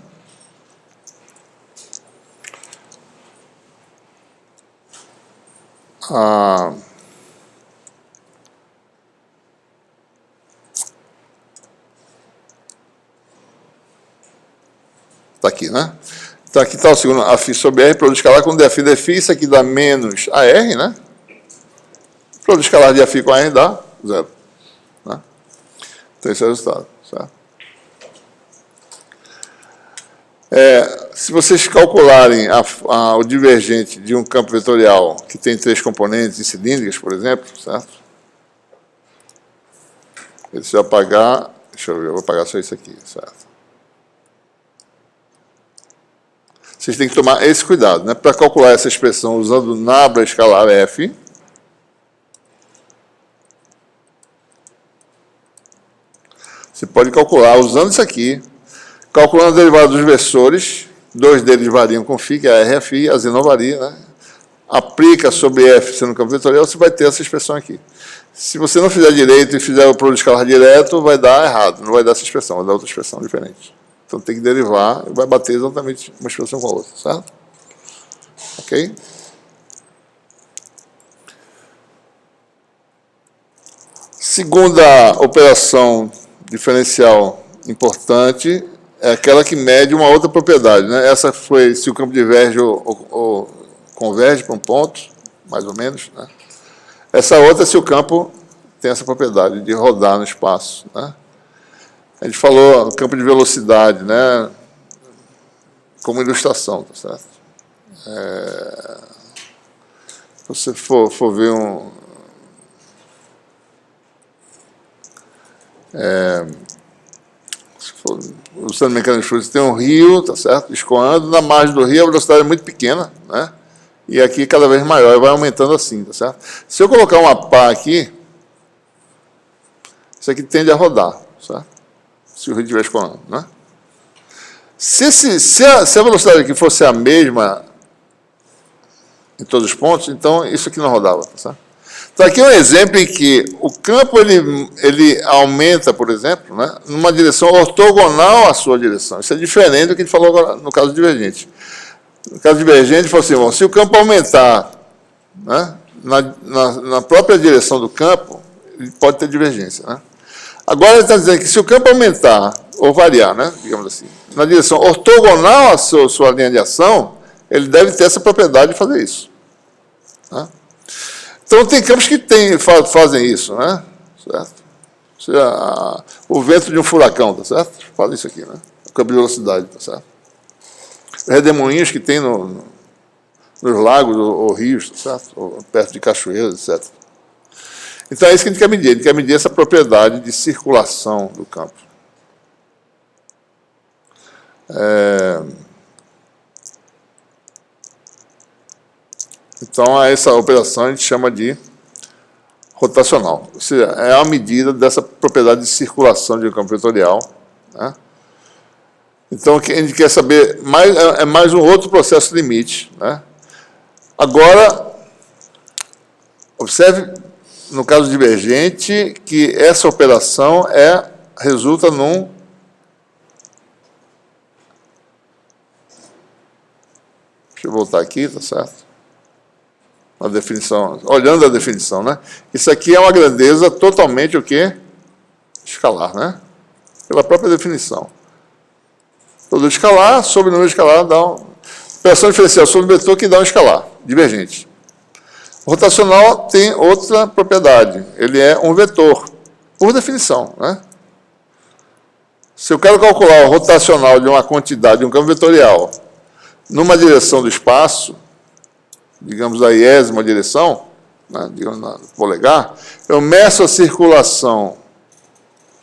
Está aqui, né? Então, aqui está o segundo, Aφ sobre R, produto escalar com dφ dφ, isso aqui dá menos AR, né? Produto escalar de Aφ com AR dá 0. Né? Então, esse é o resultado, certo? Se vocês calcularem o divergente de um campo vetorial que tem 3 componentes em cilíndricas, por exemplo, certo? Ele se apagar, deixa eu ver, eu vou apagar só isso aqui, certo? Vocês têm que tomar esse cuidado, né? Para calcular essa expressão usando nabla escalar f, você pode calcular usando isso aqui, calculando a derivada dos versores, dois deles variam com φ, que é a R e a φ, a Z não varia, né? Aplica sobre f sendo campo vetorial, você vai ter essa expressão aqui. Se você não fizer direito e fizer o produto escalar direto, vai dar errado, não vai dar essa expressão, vai dar outra expressão diferente. Então tem que derivar e vai bater exatamente uma expressão com a outra, certo? Ok? Segunda operação diferencial importante é aquela que mede uma outra propriedade, né? Essa foi se o campo diverge ou converge para um ponto, mais ou menos, né? Essa outra é se o campo tem essa propriedade de rodar no espaço, né? A gente falou no campo de velocidade, né? Como ilustração, tá certo? Se você for ver usando mecânica de fluidos, tem um rio, tá certo? Escoando, na margem do rio a velocidade é muito pequena, né? E aqui cada vez maior, e vai aumentando assim, tá certo? Se eu colocar uma pá aqui, isso aqui tende a rodar, certo? Se o rio estiver escoando, né? Se a velocidade aqui fosse a mesma em todos os pontos, então isso aqui não rodava, tá certo? Então aqui é um exemplo em que o campo ele aumenta, por exemplo, né, numa direção ortogonal à sua direção. Isso é diferente do que a gente falou agora no caso divergente. No caso divergente, ele falou assim, bom, se o campo aumentar, né, na própria direção do campo, ele pode ter divergência, né? Agora ele está dizendo que se o campo aumentar, ou variar, né, digamos assim, na direção ortogonal à sua linha de ação, ele deve ter essa propriedade de fazer isso, né? Então, tem campos que fazem isso, né? Certo? Ou seja, o vento de um furacão, tá certo? Fala isso aqui, né? O campo de velocidade, tá certo? Redemoinhos que tem nos lagos ou rios, tá certo? Ou perto de cachoeiras, etc. Então, é isso que a gente quer medir. A gente quer medir essa propriedade de circulação do campo. Então, essa operação a gente chama de rotacional. Ou seja, é a medida dessa propriedade de circulação de um campo vetorial, né? Então, a gente quer saber, é mais um outro processo limite, né? Agora, observe, no caso divergente, que essa operação resulta num... Deixa eu voltar aqui, tá certo? A definição, olhando a definição, né? Isso aqui é uma grandeza totalmente o quê? Escalar, né? Pela própria definição. Todo escalar sobre o número escalar dá operação diferencial sobre o vetor que dá um escalar, divergente. O rotacional tem outra propriedade, ele é um vetor, por definição, né? Se eu quero calcular o rotacional de uma quantidade, de um campo vetorial, numa direção do espaço, digamos a iésima direção, né, digamos no polegar, eu meço a circulação,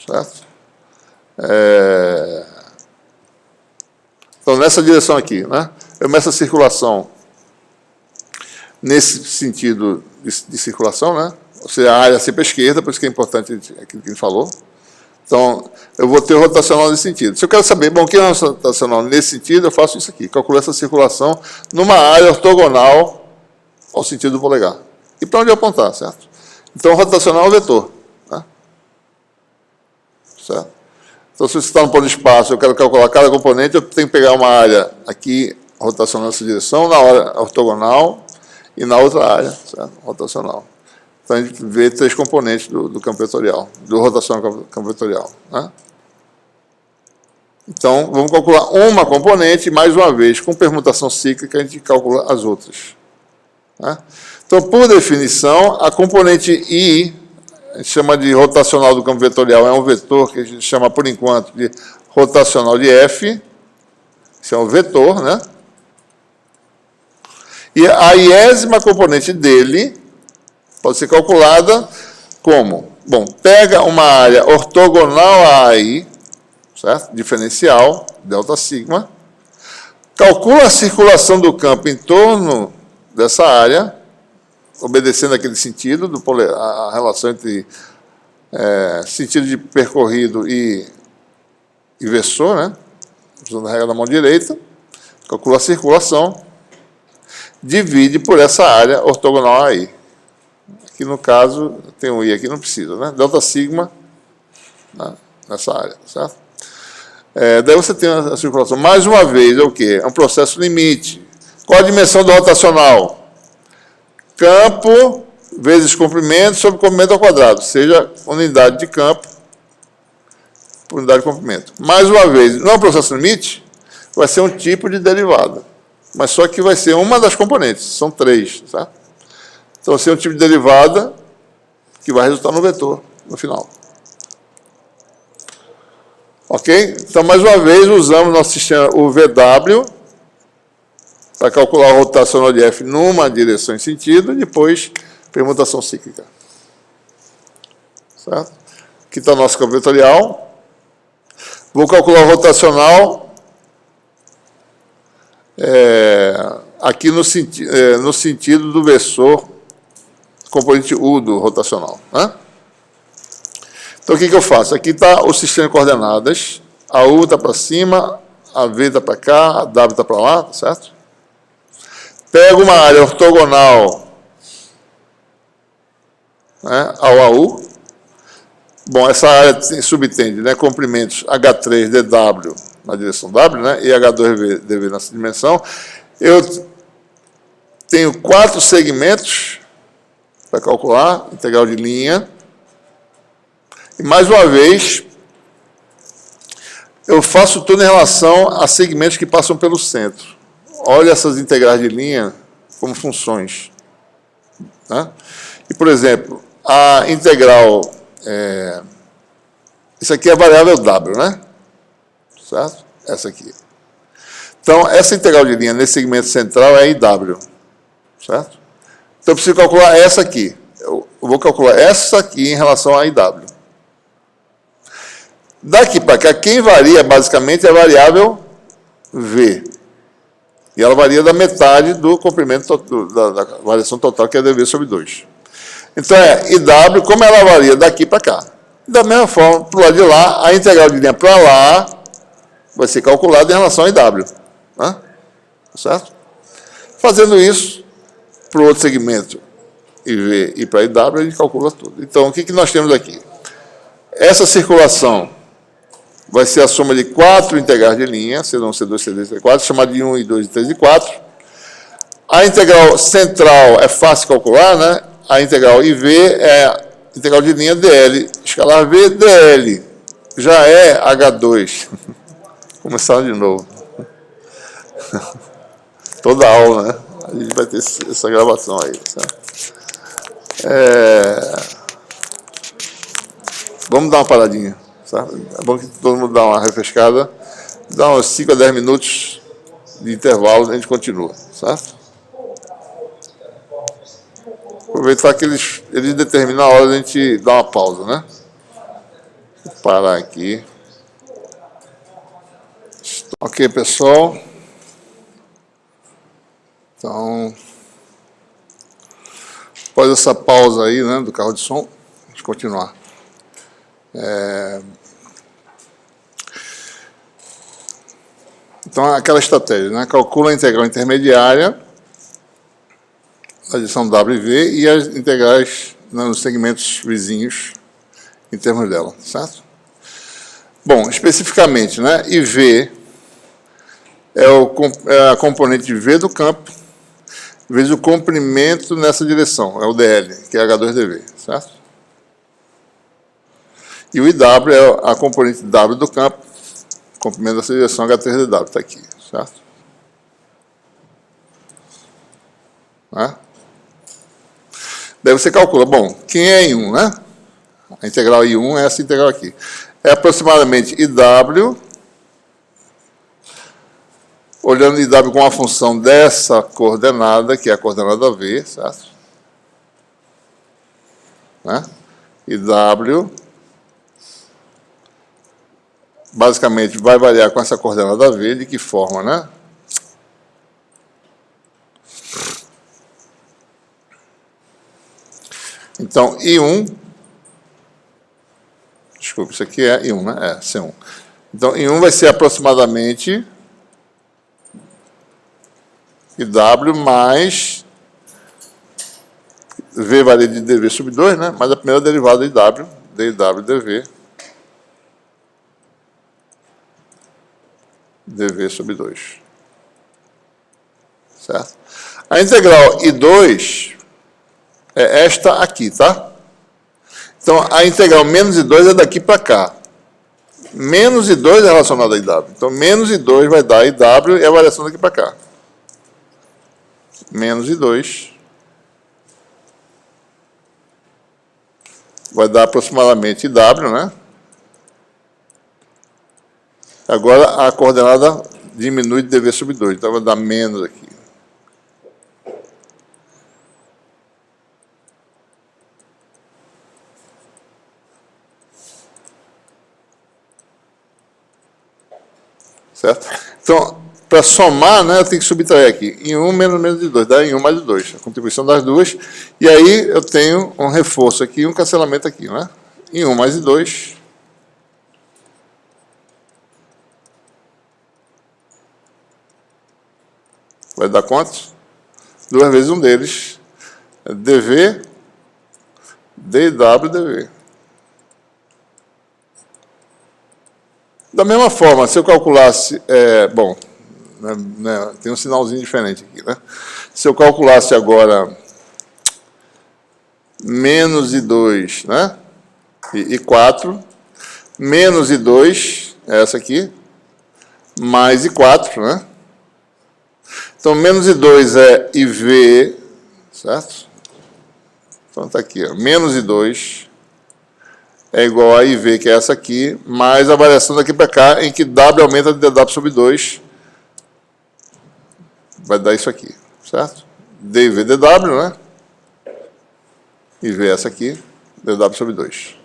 certo? Então, nessa direção aqui, né, eu meço a circulação nesse sentido de circulação, né? Ou seja, a área sempre à esquerda, por isso que é importante aquilo que a gente falou. Então, eu vou ter o rotacional nesse sentido. Se eu quero saber, bom, o que é o rotacional nesse sentido, eu faço isso aqui, calculo essa circulação numa área ortogonal ao sentido do polegar. E para onde eu apontar, certo? Então, o rotacional é o vetor, né? Certo? Então, se você está no ponto de espaço, eu quero calcular cada componente, eu tenho que pegar uma área aqui, rotacional nessa direção, na área ortogonal e na outra área, certo? Rotacional. Então, a gente vê três componentes do campo vetorial, do rotacional do campo vetorial, né? Então, vamos calcular uma componente, mais uma vez, com permutação cíclica, a gente calcula as outras, né? Então, por definição, a componente I, a gente chama de rotacional do campo vetorial, é um vetor que a gente chama, por enquanto, de rotacional de F, isso é um vetor, né? E a iésima componente dele pode ser calculada como? Bom, pega uma área ortogonal a AI, certo? Diferencial, delta sigma, calcula a circulação do campo em torno dessa área, obedecendo aquele sentido, a relação entre sentido de percorrido e versor, né? Usando a regra da mão direita, calcula a circulação, divide por essa área ortogonal a I. Aqui no caso, tem um I aqui, não precisa, né? Delta sigma, né? Nessa área, certo? Daí você tem a circulação. Mais uma vez, é o quê? É um processo limite. Qual a dimensão do rotacional? Campo vezes comprimento sobre comprimento ao quadrado, seja unidade de campo por unidade de comprimento. Mais uma vez, não é um processo limite, vai ser um tipo de derivada, mas só que vai ser uma das componentes, são 3, tá? Então, vai ser um tipo de derivada que vai resultar no vetor, no final. Ok? Então, mais uma vez, usamos nosso sistema, o VW, para calcular a rotacional de F numa direção em sentido, e depois permutação cíclica. Certo? Aqui está o nosso campo vetorial. Vou calcular o rotacional aqui no sentido do versor, componente U do rotacional. Né? Então, o que eu faço? Aqui está o sistema de coordenadas. A U está para cima, a V está para cá, a W está para lá, tá certo? Pego uma área ortogonal, né, ao AU. Bom, essa área subtende, né, comprimentos H3DW na direção W, né, e H2DV nessa dimensão. Eu tenho 4 segmentos para calcular, integral de linha. E, mais uma vez, eu faço tudo em relação a segmentos que passam pelo centro. Olha essas integrais de linha como funções. Né? E, por exemplo, a integral... isso aqui é a variável W, né? Certo? Essa aqui. Então, essa integral de linha nesse segmento central é IW. Certo? Então, eu preciso calcular essa aqui. Eu vou calcular essa aqui em relação a IW. Daqui para cá, quem varia basicamente é a variável V. E ela varia da metade do comprimento da variação total, que é dV sobre 2. Então, IW, como ela varia daqui para cá. Da mesma forma, para o lado de lá, a integral de linha para lá vai ser calculada em relação a IW. Né? Certo? Fazendo isso, para o outro segmento, IV e para IW, a gente calcula tudo. Então, o que nós temos aqui? Essa circulação vai ser a soma de 4 integrais de linha, C1, C2, C3, C4, chamada de 1, e 2, e 3 e 4. A integral central é fácil de calcular, né? A integral IV é a integral de linha DL, escalar V, DL. Já é H2. Começar de novo. Toda aula, né? A gente vai ter essa gravação aí. Tá? Vamos dar uma paradinha. Tá? É bom que todo mundo dá uma refrescada. Dá uns 5 a 10 minutos de intervalo, a gente continua. Certo? Aproveitar que eles determinam a hora de a gente dar uma pausa, né? Vou parar aqui. Ok, pessoal. Então, após essa pausa aí, né, do carro de som, vamos continuar. Então, aquela estratégia, né? Calcula a integral intermediária da adição W e V e as integrais, né, nos segmentos vizinhos em termos dela, certo? Bom, especificamente, né, IV é a componente V do campo vezes o comprimento nessa direção, é o DL, que é H2DV, certo? E o IW é a componente W do campo, comprimento dessa direção, H3DW, está aqui, certo? Né? Daí você calcula, bom, quem é I1, né? A integral I1 é essa integral aqui. É aproximadamente IW, olhando IW com a função dessa coordenada, que é a coordenada V, certo? Né? e W basicamente vai variar com essa coordenada V, de que forma, né? Então, I1, desculpa, isso aqui é I1, né? É, C1. Então, I1 vai ser aproximadamente IW mais V varia de dV sobre 2, né? Mas a primeira derivada é IW, dIW dV, dV sobre 2. Certo? A integral I2 é esta aqui, tá? Então, a integral menos I2 é daqui para cá. Menos I2 é relacionado a IW. Então, menos I2 vai dar IW e a variação daqui para cá. Menos I2 vai dar aproximadamente IW, né? Agora, a coordenada diminui de dV sobre 2. Então, vai dar menos aqui. Certo? Então, para somar, né, eu tenho que subtrair aqui. Em 1 menos de 2, dá em 1 mais de 2. A contribuição das duas. E aí eu tenho um reforço aqui e um cancelamento aqui, né? Em 1 mais de 2. Vai dar quantos? 2 vezes um deles. dV, dW, dV. Da mesma forma, se eu calculasse... bom, né, tem um sinalzinho diferente aqui, né? Se eu calculasse agora menos I2, né? E 4, menos I2, essa aqui, mais I4, né? Então, menos I2 é IV, certo? Então, está aqui, ó, menos I2 é igual a IV, que é essa aqui, mais a variação daqui para cá, em que W aumenta de dW sobre 2, vai dar isso aqui, certo? dV dW, né? IV essa aqui, dW sobre 2.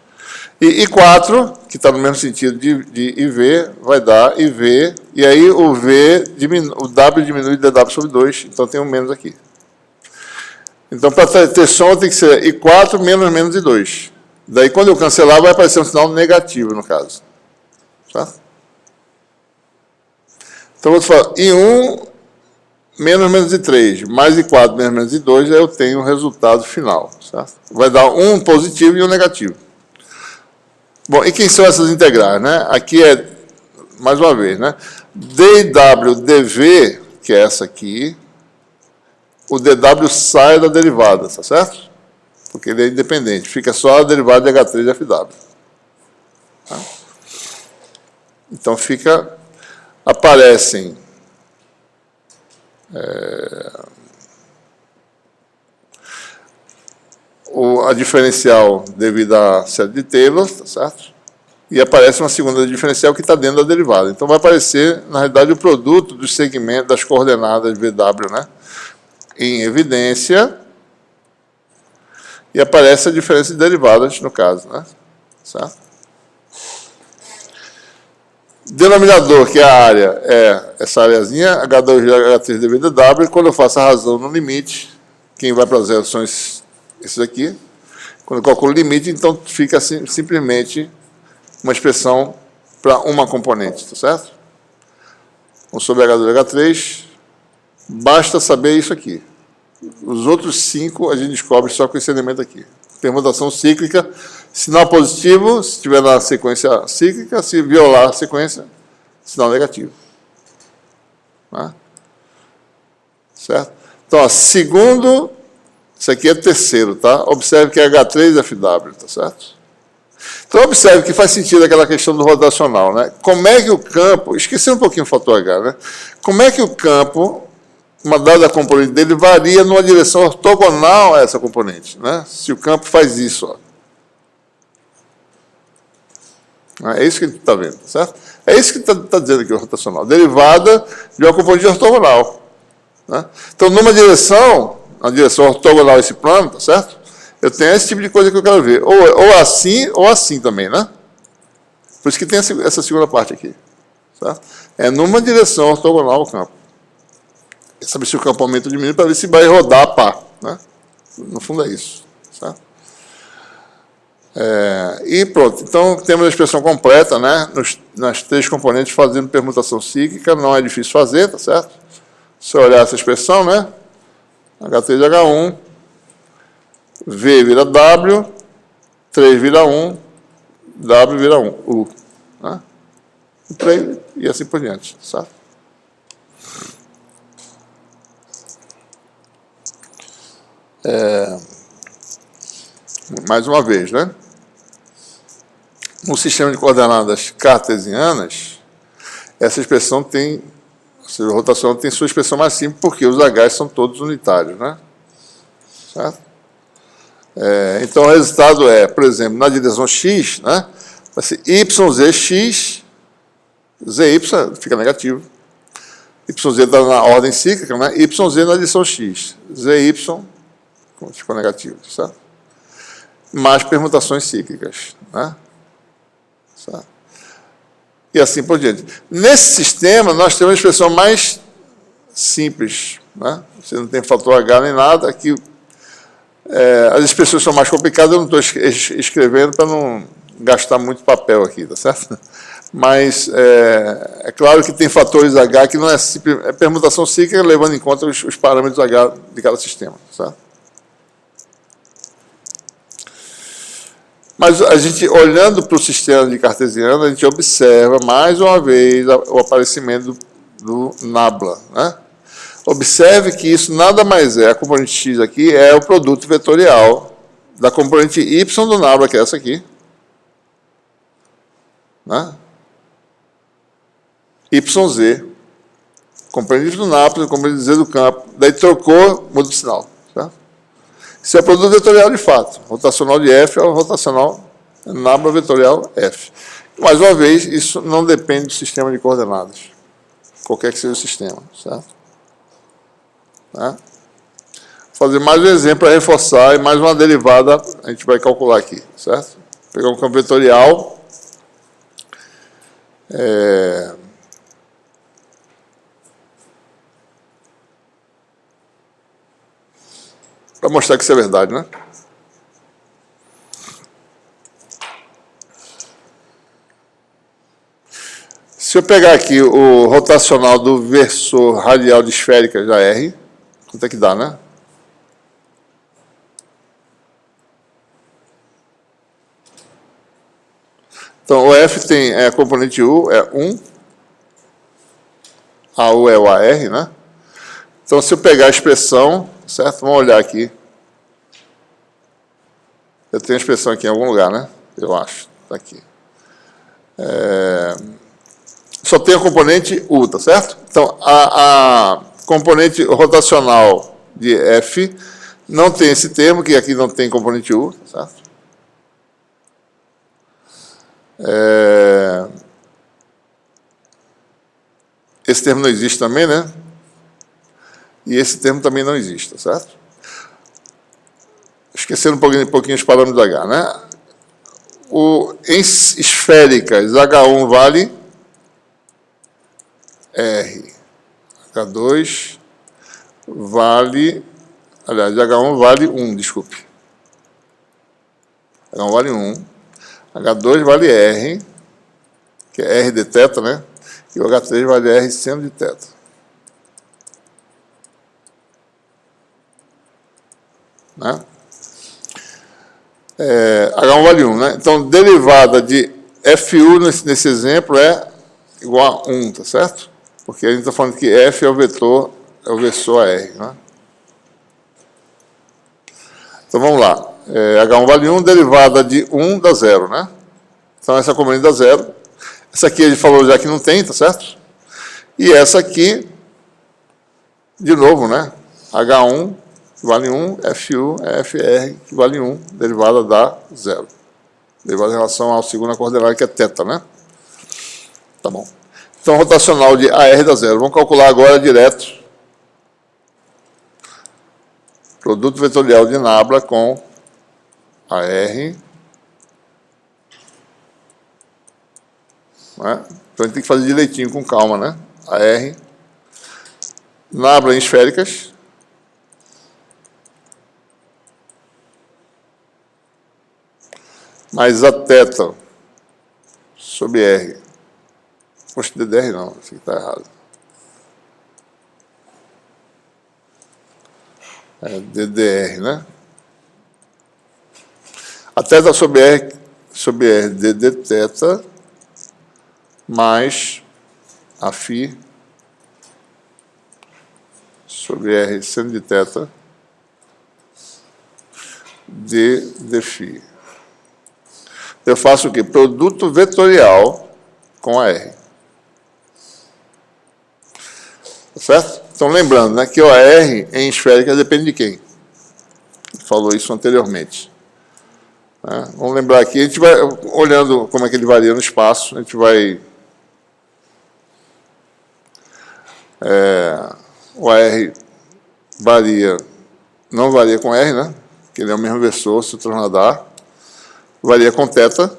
E I4, que está no mesmo sentido de IV, vai dar IV, e aí o W diminui de dW sobre 2, então tem um menos aqui. Então, para ter som, tem que ser I4 menos I2. Daí, quando eu cancelar, vai aparecer um sinal negativo, no caso. Certo? Então, vou falar I1 menos I3, mais I4 menos I2, aí eu tenho o resultado final. Certo? Vai dar um positivo e um negativo. Bom, e quem são essas integrais, né? Aqui é, mais uma vez, né? dW dV, que é essa aqui, o dW sai da derivada, tá certo? Porque ele é independente, fica só a derivada de H3 de FW. Tá? Então, aparecem a diferencial devido à série de Taylor, tá certo? E aparece uma segunda diferencial que está dentro da derivada. Então, vai aparecer, na realidade, o produto dos segmentos das coordenadas VW, né? Em evidência, e aparece a diferença de derivadas, no caso, né? Certo? Denominador, que é a área, é essa areazinha, H2, H3 devido a W, quando eu faço a razão no limite, quem vai para zero são esses aqui. Quando eu calculo o limite, então fica assim, simplesmente uma expressão para uma componente, tá certo? 1 sobre H2, H3, basta saber isso aqui. Os outros 5 a gente descobre só com esse elemento aqui. Permutação cíclica, sinal positivo, se estiver na sequência cíclica, se violar a sequência, sinal negativo. Tá? Certo? Então, ó, segundo, isso aqui é terceiro, tá? Observe que é H3FW, tá certo? Então, observe que faz sentido aquela questão do rotacional, né? Como é que o campo, esqueci um pouquinho o fator H, né? Como é que o campo, uma dada componente dele, varia numa direção ortogonal a essa componente, né? Se o campo faz isso, ó. É isso que a gente está vendo, certo? É isso que está dizendo aqui o rotacional. Derivada de uma componente ortogonal. Né? Então, numa direção, na direção ortogonal a esse plano, tá certo? Eu tenho esse tipo de coisa que eu quero ver. Ou assim também, né? Por isso que tem essa segunda parte aqui. Tá? É numa direção ortogonal ao campo. Quer saber se o campo aumenta ou diminui para ver se vai rodar a par. Né? No fundo é isso. Tá? E pronto. Então, temos a expressão completa, né? Nas três componentes fazendo permutação cíclica. Não é difícil fazer, tá certo? Se eu olhar essa expressão, né? H3 H1, V vira W, 3 vira 1, W vira 1, U. Né? E assim por diante, certo? Mais uma vez, né? No sistema de coordenadas cartesianas, essa expressão tem, ou seja, a rotacional tem sua expressão mais simples, porque os H's são todos unitários, né? Certo? Então, o resultado é, por exemplo, na direção x, né? Vai ser YZX, ZY fica negativo. YZ está na ordem cíclica, né? YZ na direção x. ZY ficou negativo, certo? Mais permutações cíclicas, né? Certo? E assim por diante. Nesse sistema, nós temos uma expressão mais simples, né? Você não tem fator H nem nada. Aqui, as expressões são mais complicadas, eu não estou escrevendo para não gastar muito papel aqui, tá certo? Mas é claro que tem fatores H que não é simples, é permutação cíclica levando em conta os parâmetros H de cada sistema, certo? Mas a gente, olhando para o sistema de cartesiano, a gente observa mais uma vez o aparecimento do nabla, né? Observe que isso nada mais é, a componente x aqui é o produto vetorial da componente y do nabla, que é essa aqui, né? YZ, componente y do nabla, componente z do campo, daí trocou, muda o sinal, certo? Isso é produto vetorial de fato. Rotacional de F é o rotacional nabla vetorial F. Mais uma vez, isso não depende do sistema de coordenadas, qualquer que seja o sistema, certo? Vou fazer mais um exemplo para reforçar e mais uma derivada a gente vai calcular aqui, certo? Vou pegar um campo vetorial. Para mostrar que isso é verdade, né? Se eu pegar aqui o rotacional do versor radial de esférica já R, quanto é que dá, né? Então, o F tem a componente U, é 1. A U é o AR, né? Então, se eu pegar a expressão, certo? Vamos olhar aqui. Eu tenho a expressão aqui em algum lugar, né? Eu acho. Está aqui. Só tem a componente U, tá certo? Então, a componente rotacional de F não tem esse termo, que aqui não tem componente U, tá certo? Esse termo não existe também, né? E esse termo também não existe, tá certo? Esquecendo um pouquinho os parâmetros H, né? Em esféricas, H1 vale R. H2 vale... Aliás, H1 vale 1, desculpe. H1 vale 1. H2 vale R, que é R de θ, né? E o H3 vale R seno de θ. Né? H1 vale 1, né? Então, derivada de FU nesse exemplo é igual a 1, tá certo? Porque a gente está falando que F é o vetor, é o versor a R, né? Então, vamos lá. H1 vale 1, derivada de 1 dá 0, né? Então, essa componente dá 0. Essa aqui ele falou já que não tem, tá certo? E essa aqui, de novo, né? H1 que vale 1, FU é FR que vale 1, derivada dá 0. Derivada em relação ao segundo coordenada, que é θ, né? Tá bom. Então, rotacional de AR dá 0. Vamos calcular agora direto. Produto vetorial de nabla com AR. Né? Então, a gente tem que fazer direitinho, com calma, né? AR. Nábulas esféricas. Mais a θ sobre R. Poxa, DDR não, isso aqui está errado. É DDR, né? A θ sobre R, DD θ, mais a φ sobre R seno de θ, dφ. Eu faço o quê? Produto vetorial com a R. Certo? Então, lembrando, né, que o AR em esférica depende de quem? Falou isso anteriormente. Vamos lembrar aqui, a gente vai olhando como é que ele varia no espaço, a gente vai... o AR varia, não varia com R, né? Que ele é o mesmo vetor, se transladar. Varia com θ,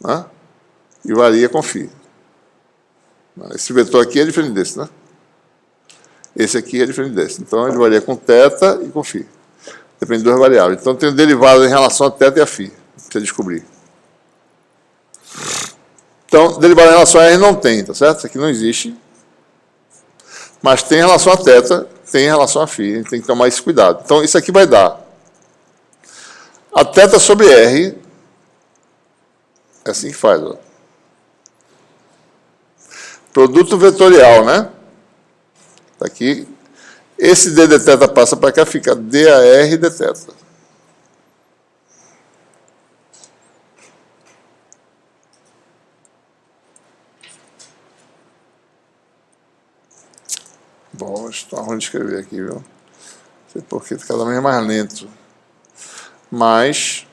né? E varia com φ. Esse vetor aqui é diferente desse, né? Esse aqui é diferente desse. Então, ele varia com θ e com φ. Depende de duas variáveis. Então, tem derivado em relação a θ e a φ. Você descobrir. Então, derivado em relação a R não tem, tá certo? Isso aqui não existe. Mas tem em relação a θ, tem em relação a φ. A gente tem que tomar esse cuidado. Então, isso aqui vai dar a θ sobre R. É assim que faz, ó. Produto vetorial, né? Tá aqui. Esse d de θ passa para cá, fica DAR dθ. Bom, está ruim de escrever aqui, viu? Não sei porque cada vez é mais lento. Mais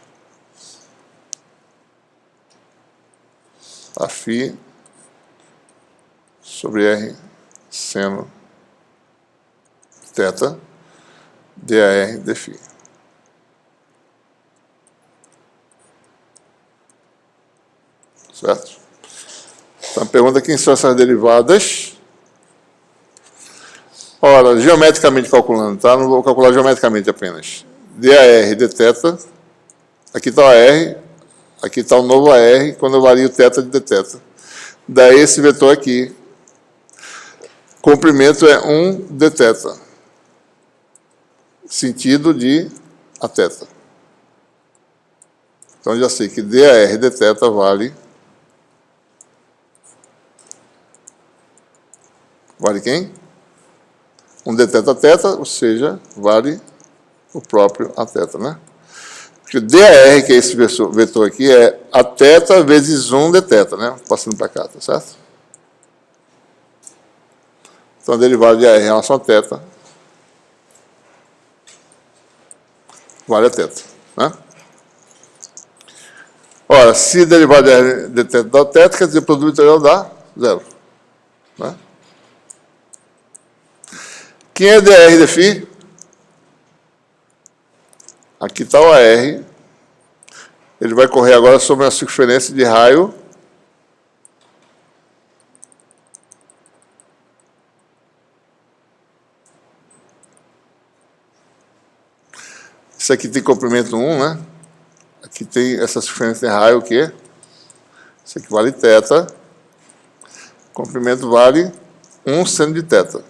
a φ sobre R seno θ DAR dφ. Certo? Então, a pergunta: quem são essas derivadas? Ora, geometricamente calculando, tá? Não vou calcular geometricamente apenas. DAR dθ. Aqui está o AR. Aqui está o novo AR, quando eu vario θ de dθ. Daí esse vetor aqui. Comprimento é 1 dθ. Sentido de a θ. Então, já sei que DAR dθ vale... Vale quem? 1 dθ a θ, ou seja, vale o próprio a θ, né? Porque DAR, que é esse vetor aqui, é a θ vezes 1 dθ, né? Passando para cá, tá certo? Então, a derivada de AR em relação a θ vale a θ, né? Ora, se a derivada de AR dθ dá θ, quer dizer, o produto vetorial dá 0, né? Quem é DAR dφ? Aqui está o AR. Ele vai correr agora sobre a circunferência de raio isso aqui tem comprimento 1, né? Aqui tem essa circunferência de raio, o quê? Isso aqui vale θ. Comprimento vale 1 seno de θ.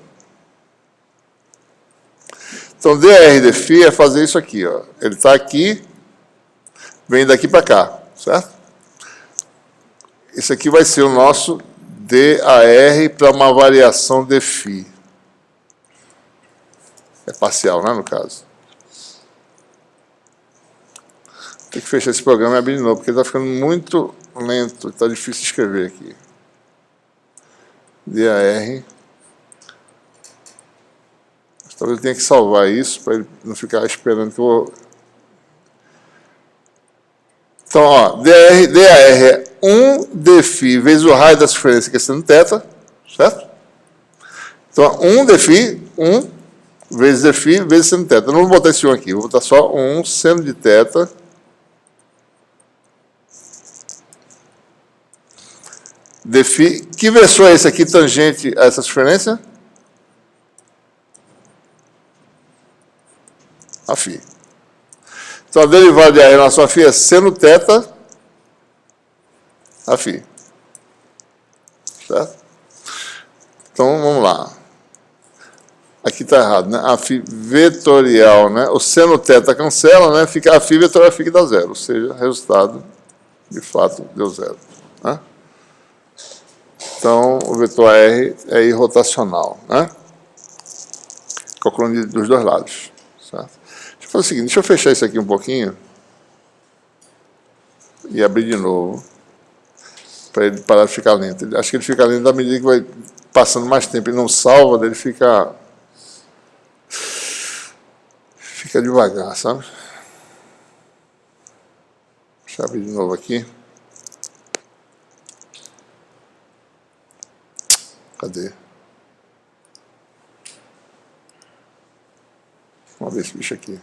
Então, DAR dφ é fazer isso aqui, ó. Ele está aqui, vem daqui para cá, certo? Isso aqui vai ser o nosso DAR para uma variação dφ. É parcial, né, no caso. Tem que fechar esse programa e abrir de novo, porque está ficando muito lento, está difícil de escrever aqui. DAR. Talvez eu tenha que salvar isso, para ele não ficar esperando que eu vou... Então, ó, DAR é 1 dφ vezes o raio da circunferência, que é seno θ, certo? Então, 1 dφ, 1 vezes dφ vezes seno θ. Eu não vou botar esse 1 aqui, vou botar só 1 seno de θ Que versor é esse aqui tangente a essa diferença? A φ. Então, a derivada de A em relação a φ é seno θ a φ. Certo? Então, vamos lá. Aqui está errado, né? A φ vetorial, né? O seno θ cancela, né? Fica a φ vetorial fica dá zero. Ou seja, resultado, de fato, deu zero. Né? Então, o vetor R é irrotacional, né? Calculando dos dois lados. Certo? Deixa eu fazer o seguinte, deixa eu fechar isso aqui um pouquinho e abrir de novo para ele parar de ficar lento. Acho que ele fica lento à medida que vai passando mais tempo e não salva, ele fica devagar, sabe? Deixa eu abrir de novo aqui. Cadê? Vamos ver esse bicho aqui.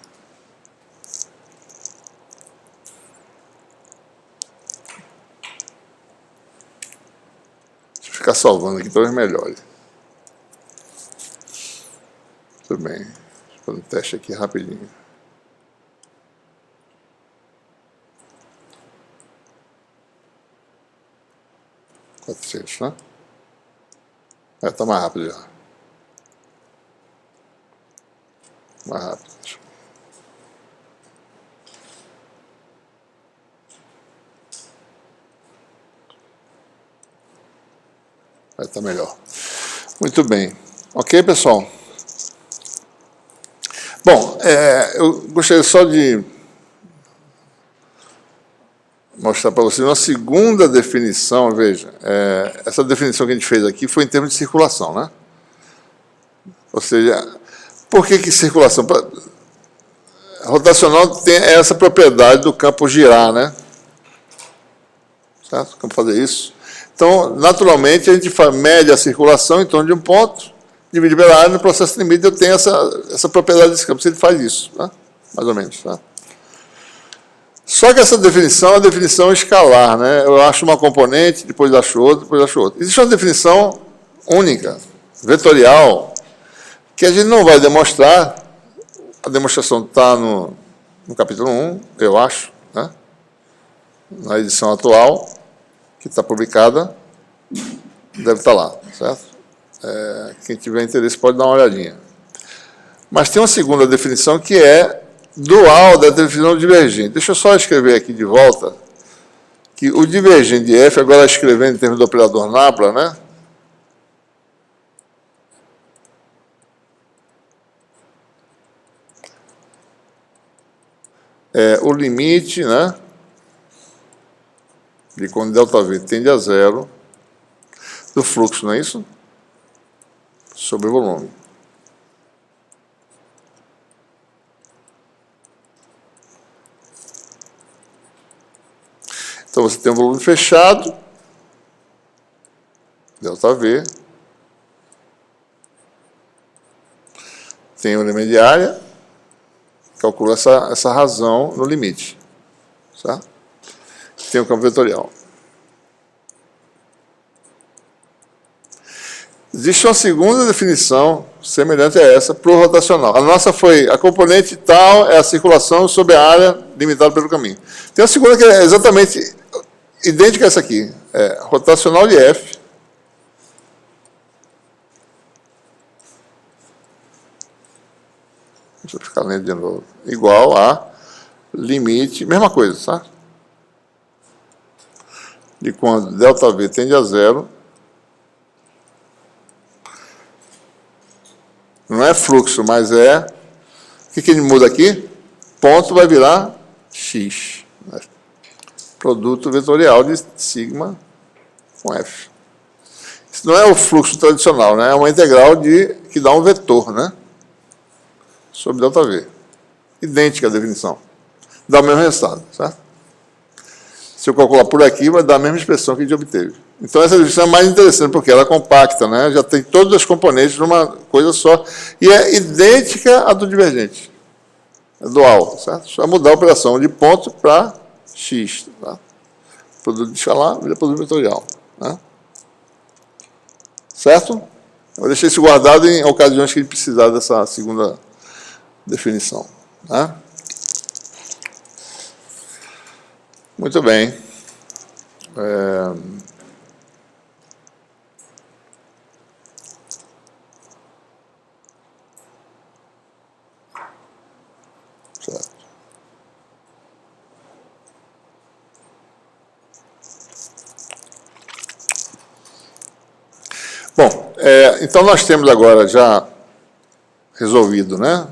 Deixa eu ficar salvando aqui, talvez melhore. Tudo bem. Deixa eu fazer um teste aqui rapidinho. $400, né? Está mais rápido já. Mais rápido. Está melhor. Muito bem. Ok, pessoal? Bom, eu gostaria só de mostrar para vocês uma segunda definição. Veja, essa definição que a gente fez aqui foi em termos de circulação, né? Ou seja, por que circulação? Rotacional tem essa propriedade do campo girar, né? Certo? O campo fazer isso. Então, naturalmente, a gente mede a circulação em torno de um ponto, divide pela área, no processo limite eu tenho essa propriedade desse campo, se ele faz isso, tá? Mais ou menos. Tá? Só que essa definição é uma definição escalar, né? Eu acho uma componente, depois acho outra, depois acho outra. Existe uma definição única, vetorial, que a gente não vai demonstrar. A demonstração está no capítulo 1, eu acho, né? Na edição atual, que está publicada, deve estar lá, certo? Quem tiver interesse pode dar uma olhadinha. Mas tem uma segunda definição que é dual da definição divergente. Deixa eu só escrever aqui de volta que o divergente de F, agora escrevendo em termos do operador Nabla, né? É o limite, né? De quando ΔV tende a zero do fluxo, não é isso? Sobre o volume. Então, você tem um volume fechado, ΔV, tem o elemento de área, calcula essa razão no limite, certo? Tem o campo vetorial. Existe uma segunda definição, semelhante a essa, para o rotacional. A nossa foi, a componente tal é a circulação sobre a área limitada pelo caminho. Tem a segunda que é exatamente idêntica a essa aqui. É rotacional de F. Deixa eu ficar lendo de novo. Igual a limite, mesma coisa, tá? De quando ΔV tende a zero, não é fluxo, mas é... O que ele muda aqui? Ponto vai virar X. Produto vetorial de sigma com F. Isso não é o fluxo tradicional, né? É uma integral que dá um vetor, né? Sobre ΔV. Idêntica à definição. Dá o mesmo resultado, certo? Se eu calcular por aqui, vai dar a mesma expressão que a gente obteve. Então, essa definição é mais interessante, porque ela é compacta, né? Já tem todas as componentes numa coisa só. E é idêntica à do divergente. É dual, certo? Só mudar a operação de ponto para X. Tá? Produto de escalar vira produto vetorial. Né? certo? Eu deixei isso guardado em ocasiões que a gente precisar dessa segunda definição. Né? Muito bem. Certo. Bom, então nós temos agora já resolvido, né?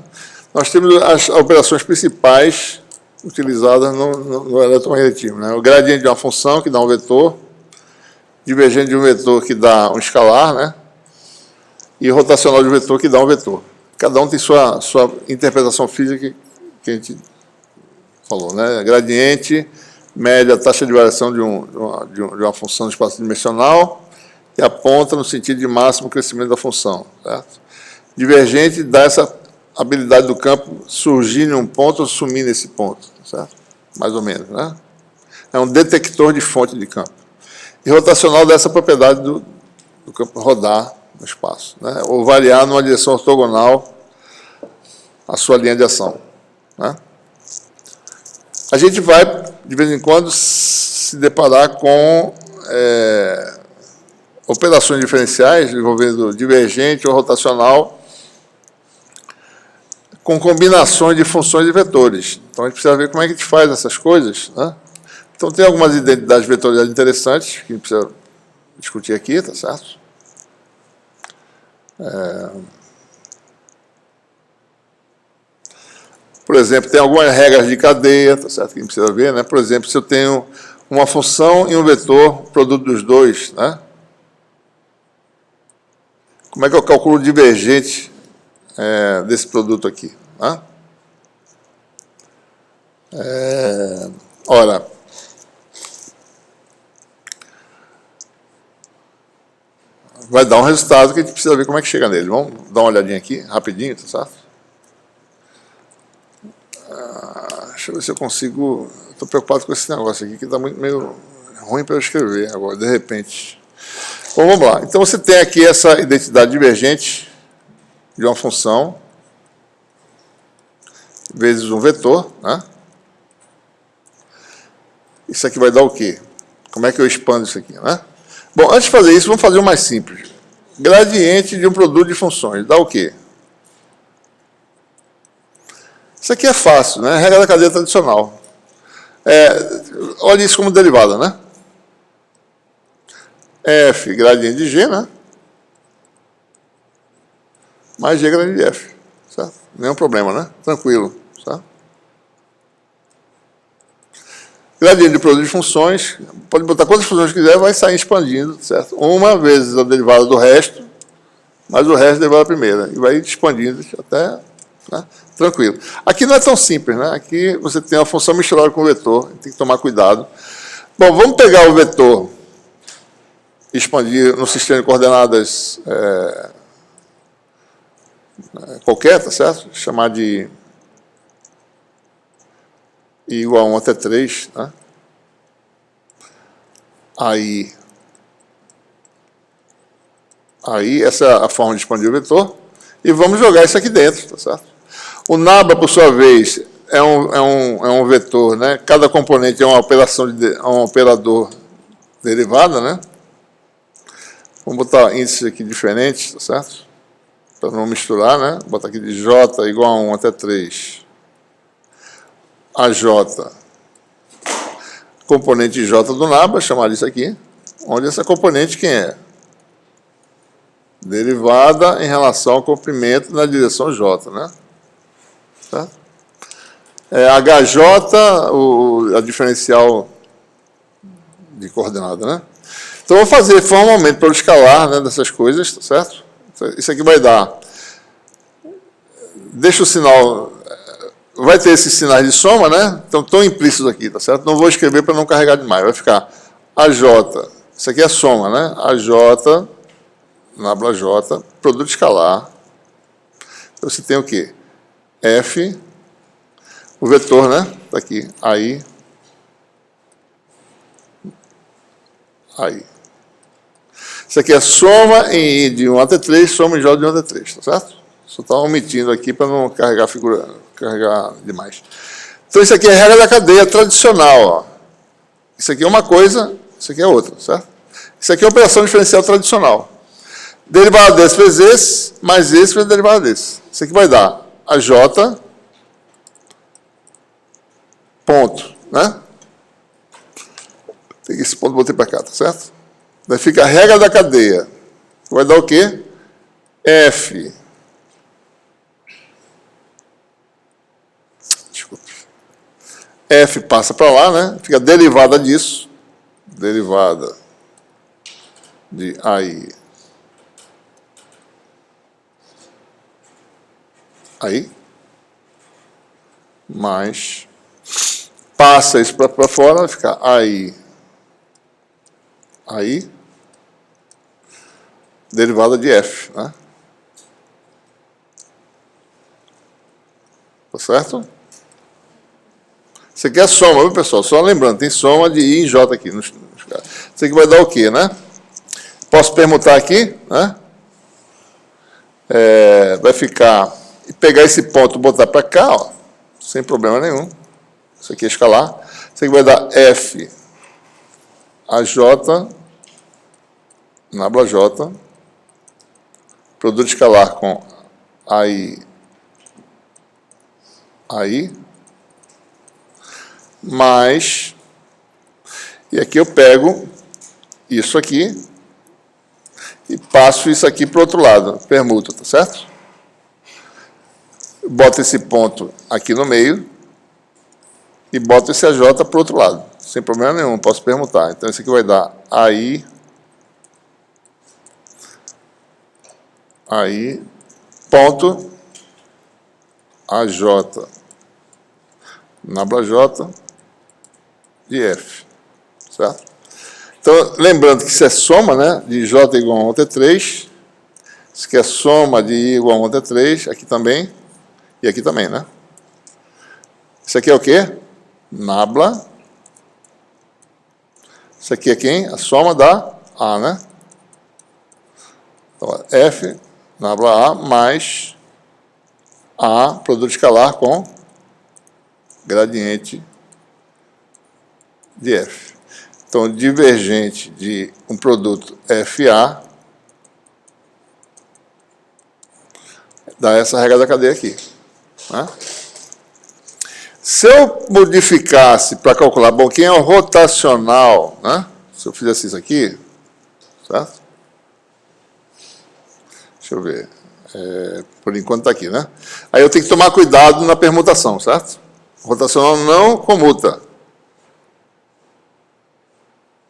Nós temos as operações principais utilizadas no eletromagnetismo, né? O gradiente de uma função, que dá um vetor, divergente de um vetor, que dá um escalar, né? E rotacional de um vetor, que dá um vetor. Cada um tem sua interpretação física que a gente falou, né? Gradiente mede a taxa de variação de uma função no espaço dimensional e aponta no sentido de máximo crescimento da função, certo? Divergente dá essa habilidade do campo surgir em um ponto ou sumir nesse ponto, certo? Mais ou menos, né? É um detector de fonte de campo. E rotacional dá essa propriedade do campo rodar no espaço, né? Ou variar numa direção ortogonal à sua linha de ação, né? A gente vai, de vez em quando, se deparar com operações diferenciais envolvendo divergente ou rotacional com combinações de funções e vetores. Então, a gente precisa ver como é que a gente faz essas coisas, né? Então, tem algumas identidades vetoriais interessantes que a gente precisa discutir aqui, tá certo? Por exemplo, tem algumas regras de cadeia, tá certo? Que a gente precisa ver, né? Por exemplo, se eu tenho uma função e um vetor, produto dos dois, né? Como é que eu calculo o divergente desse produto aqui? Né? Ora, vai dar um resultado que a gente precisa ver como é que chega nele. Vamos dar uma olhadinha aqui, rapidinho, tá certo? Deixa eu ver se eu consigo... Estou preocupado com esse negócio aqui, que está meio ruim para eu escrever agora, de repente. Bom, vamos lá. Então, você tem aqui essa identidade divergente de uma função vezes um vetor, né? Isso aqui vai dar o quê? Como é que eu expando isso aqui, né? Bom, antes de fazer isso, vamos fazer o mais simples. Gradiente de um produto de funções, dá o quê? Isso aqui é fácil, né? Regra da cadeia tradicional. Olha isso como derivada, né? F gradiente de G, né? Mais G gradiente de F, certo? Nenhum problema, né? Tranquilo, certo? Gradiente de produto de funções, pode botar quantas funções quiser, vai sair expandindo, certo? Uma vezes a derivada do resto, mais o resto derivada da primeira, e vai expandindo até, né? Tranquilo. Aqui não é tão simples, né? Aqui você tem uma função misturada com o vetor, tem que tomar cuidado. Bom, vamos pegar o vetor e expandir no sistema de coordenadas qualquer, tá certo? Chamar de I igual a 1 até 3, né? Aí, essa é a forma de expandir o vetor. E vamos jogar isso aqui dentro, tá certo? O naba, por sua vez, é um vetor, né? Cada componente é uma operação um operador derivada, né? Vamos botar índices aqui diferentes, tá certo? Para não misturar, né? Vou botar aqui de J igual a 1 até 3. A J, componente J do naba, chamar isso aqui, onde essa componente quem é? Derivada em relação ao comprimento na direção J, né? Tá? HJ, a diferencial de coordenada, né? Então, vou fazer formalmente pelo escalar, né, dessas coisas, tá certo? Isso aqui vai dar... Deixa o sinal... Vai ter esses sinais de soma, né? Então, estão implícitos aqui, tá certo? Não vou escrever para não carregar demais. Vai ficar AJ, isso aqui é soma, né? AJ, nabla J, produto escalar. Então, você tem o quê? F, o vetor, né? Está aqui, aí. Isso aqui é soma em I de 1 até 3, soma em J de 1 até 3, tá certo? Só está omitindo aqui para não carregar a figura, carregar demais. Então, isso aqui é a regra da cadeia tradicional. Ó. Isso aqui é uma coisa, isso aqui é outra, certo? Isso aqui é a operação diferencial tradicional. Derivada desse vezes esse, mais esse vezes derivada desse. Isso aqui vai dar a J, ponto, né? Tem esse ponto, botei para cá, tá certo? Daí fica a regra da cadeia. Vai dar o quê? F. Desculpa. F passa para lá, né? Fica derivada disso. Derivada de AI. Aí. Mais. Passa isso para fora, vai ficar AI. Aí. Derivada de F, né? Tá certo? Isso aqui é soma, viu, pessoal? Só lembrando, tem soma de I e J aqui. Isso aqui vai dar o quê, né? Posso permutar aqui, né? Vai ficar... E pegar esse ponto e botar para cá, ó, sem problema nenhum. Isso aqui é escalar. Isso aqui vai dar F AJ, nabla J, produto escalar com AI, mais, e aqui eu pego isso aqui e passo isso aqui para o outro lado, permuta, tá certo? Boto esse ponto aqui no meio e boto esse AJ para o outro lado, sem problema nenhum, posso permutar. Então, isso aqui vai dar AI, ponto, AJ, nabla J, de F, certo? Então, lembrando que isso é soma, né, de J igual a 1 até 3, isso aqui é soma de I igual a 1 até 3, aqui também, e aqui também, né? Isso aqui é o quê? Nabla. Isso aqui é quem? A soma da A, né? Então, F, nabla A, mais A, produto escalar com gradiente de F. Então, divergente de um produto FA dá essa regra da cadeia aqui. Né? Se eu modificasse para calcular, bom, quem é o rotacional, né? Se eu fizesse isso aqui, certo? Deixa eu ver. Por enquanto está aqui, né? Aí eu tenho que tomar cuidado na permutação, certo? O rotacional não comuta.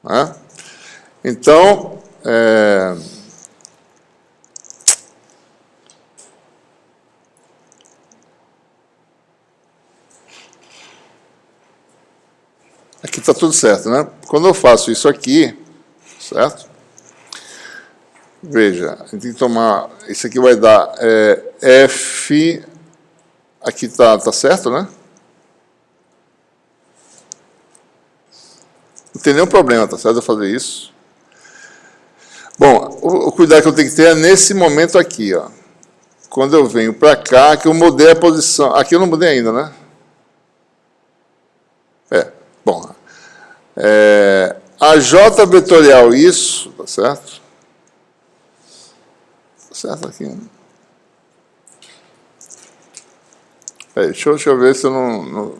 Né? Então, aqui está tudo certo, né? Quando eu faço isso aqui, certo? Veja, a gente tem que tomar... Isso aqui vai dar F... Aqui tá certo, né? Não tem nenhum problema, tá certo, eu fazer isso. Bom, o cuidado que eu tenho que ter é nesse momento aqui, ó. Quando eu venho para cá, que eu mudei a posição. Aqui eu não mudei ainda, né? Bom. A J vetorial isso, tá certo? Tá certo aqui, né? Deixa eu ver se eu não...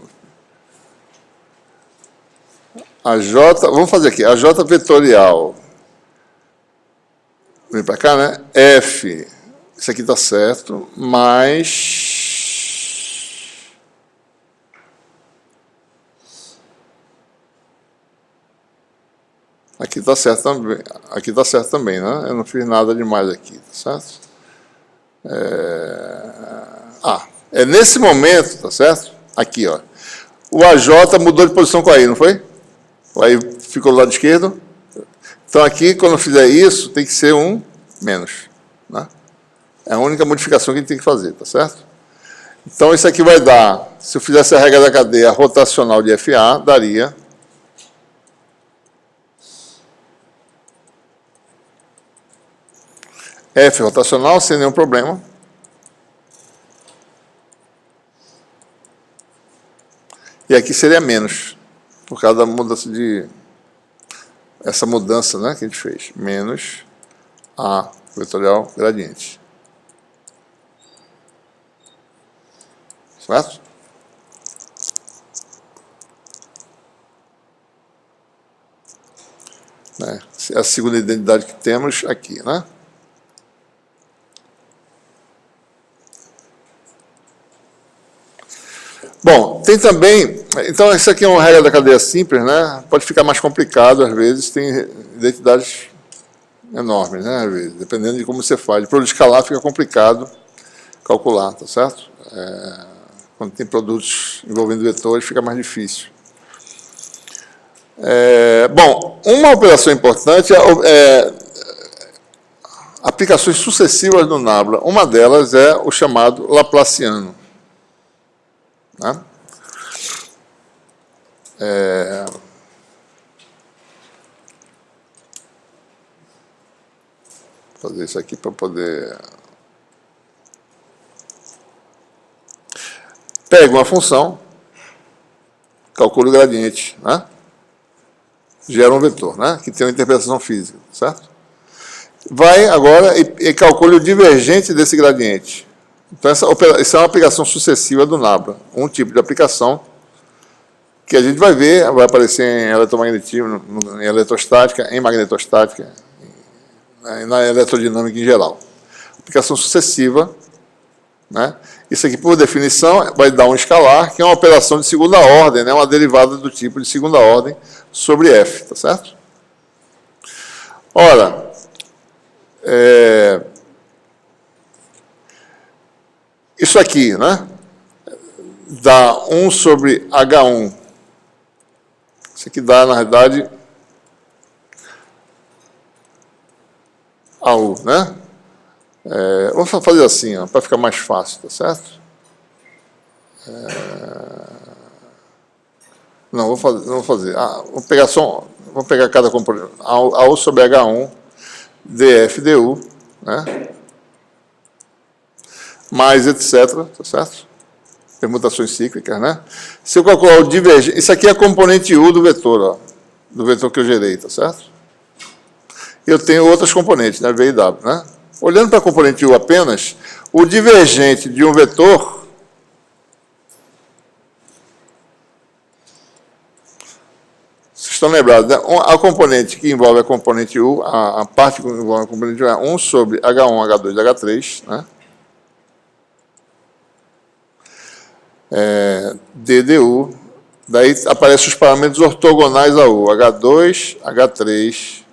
A J, vamos fazer aqui, a J vetorial. Vem para cá, né? F, isso aqui está certo, mais... Aqui está certo também. Aqui está certo também, né? Eu não fiz nada demais aqui, tá certo? É nesse momento, tá certo? Aqui, ó. O AJ mudou de posição com a I, não foi? O AI ficou do lado esquerdo. Então, aqui, quando eu fizer isso, tem que ser um menos. Né? É a única modificação que a gente tem que fazer, tá certo? Então, isso aqui vai dar, se eu fizesse a regra da cadeia rotacional de FA, daria F rotacional sem nenhum problema. E aqui seria menos, por causa da mudança de... essa mudança, né, que a gente fez. Menos A vetorial gradiente. Certo? Né? É a segunda identidade que temos aqui, né? Bom, tem também... Então, isso aqui é uma regra da cadeia simples, né? Pode ficar mais complicado, às vezes, tem identidades enormes, né? Às vezes, dependendo de como você faz. De produto escalar fica complicado calcular, tá certo? Quando tem produtos envolvendo vetores, fica mais difícil. Bom, uma operação importante é aplicações sucessivas do Nabla. Uma delas é o chamado Laplaciano. Né? Vou fazer isso aqui para poder... Pega uma função, calcula o gradiente, né? Gera um vetor, né? Que tem uma interpretação física, certo? Vai agora e calcule o divergente desse gradiente. Então, essa é uma aplicação sucessiva do Nabla. Um tipo de aplicação que a gente vai ver, vai aparecer em eletromagnetismo, em eletrostática, em magnetostática, e na eletrodinâmica em geral. Aplicação sucessiva, né? Isso aqui, por definição, vai dar um escalar, que é uma operação de segunda ordem, né? Uma derivada do tipo de segunda ordem sobre f, tá certo? Ora, isso aqui, né? Dá 1 sobre H1. Isso aqui dá, na verdade, AU, né? Vamos fazer assim, para ficar mais fácil, tá certo? Não, não vou fazer. Vou pegar cada componente. AU sobre H1, dF, du, né? Mais etc, tá certo? Permutações cíclicas, né? Se eu calcular o divergente, isso aqui é a componente U do vetor, ó, do vetor que eu gerei, tá certo? Eu tenho outras componentes, né, V e W, né? Olhando para a componente U apenas, o divergente de um vetor vocês estão lembrados, né? A componente que envolve a componente U, a parte que envolve a componente U é 1 sobre H1, H2, H3, né? DDU, daí aparecem os parâmetros ortogonais a U, H2, H3,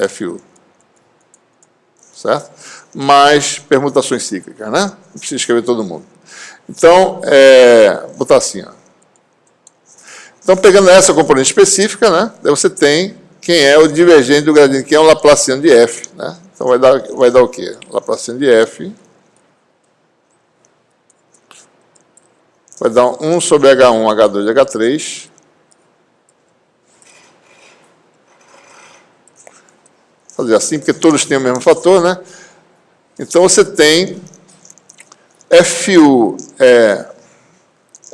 FU. Certo? Mais permutações cíclicas, né? Não precisa escrever todo mundo. Então, vou botar assim, ó. Então, pegando essa componente específica, né? Daí você tem quem é o divergente do gradiente, que é o Laplaciano de F, né? Então, vai dar o quê? Laplaciano de F vai dar 1 sobre H1, H2, H3. Vou fazer assim, porque todos têm o mesmo fator, né? Então, você tem FU é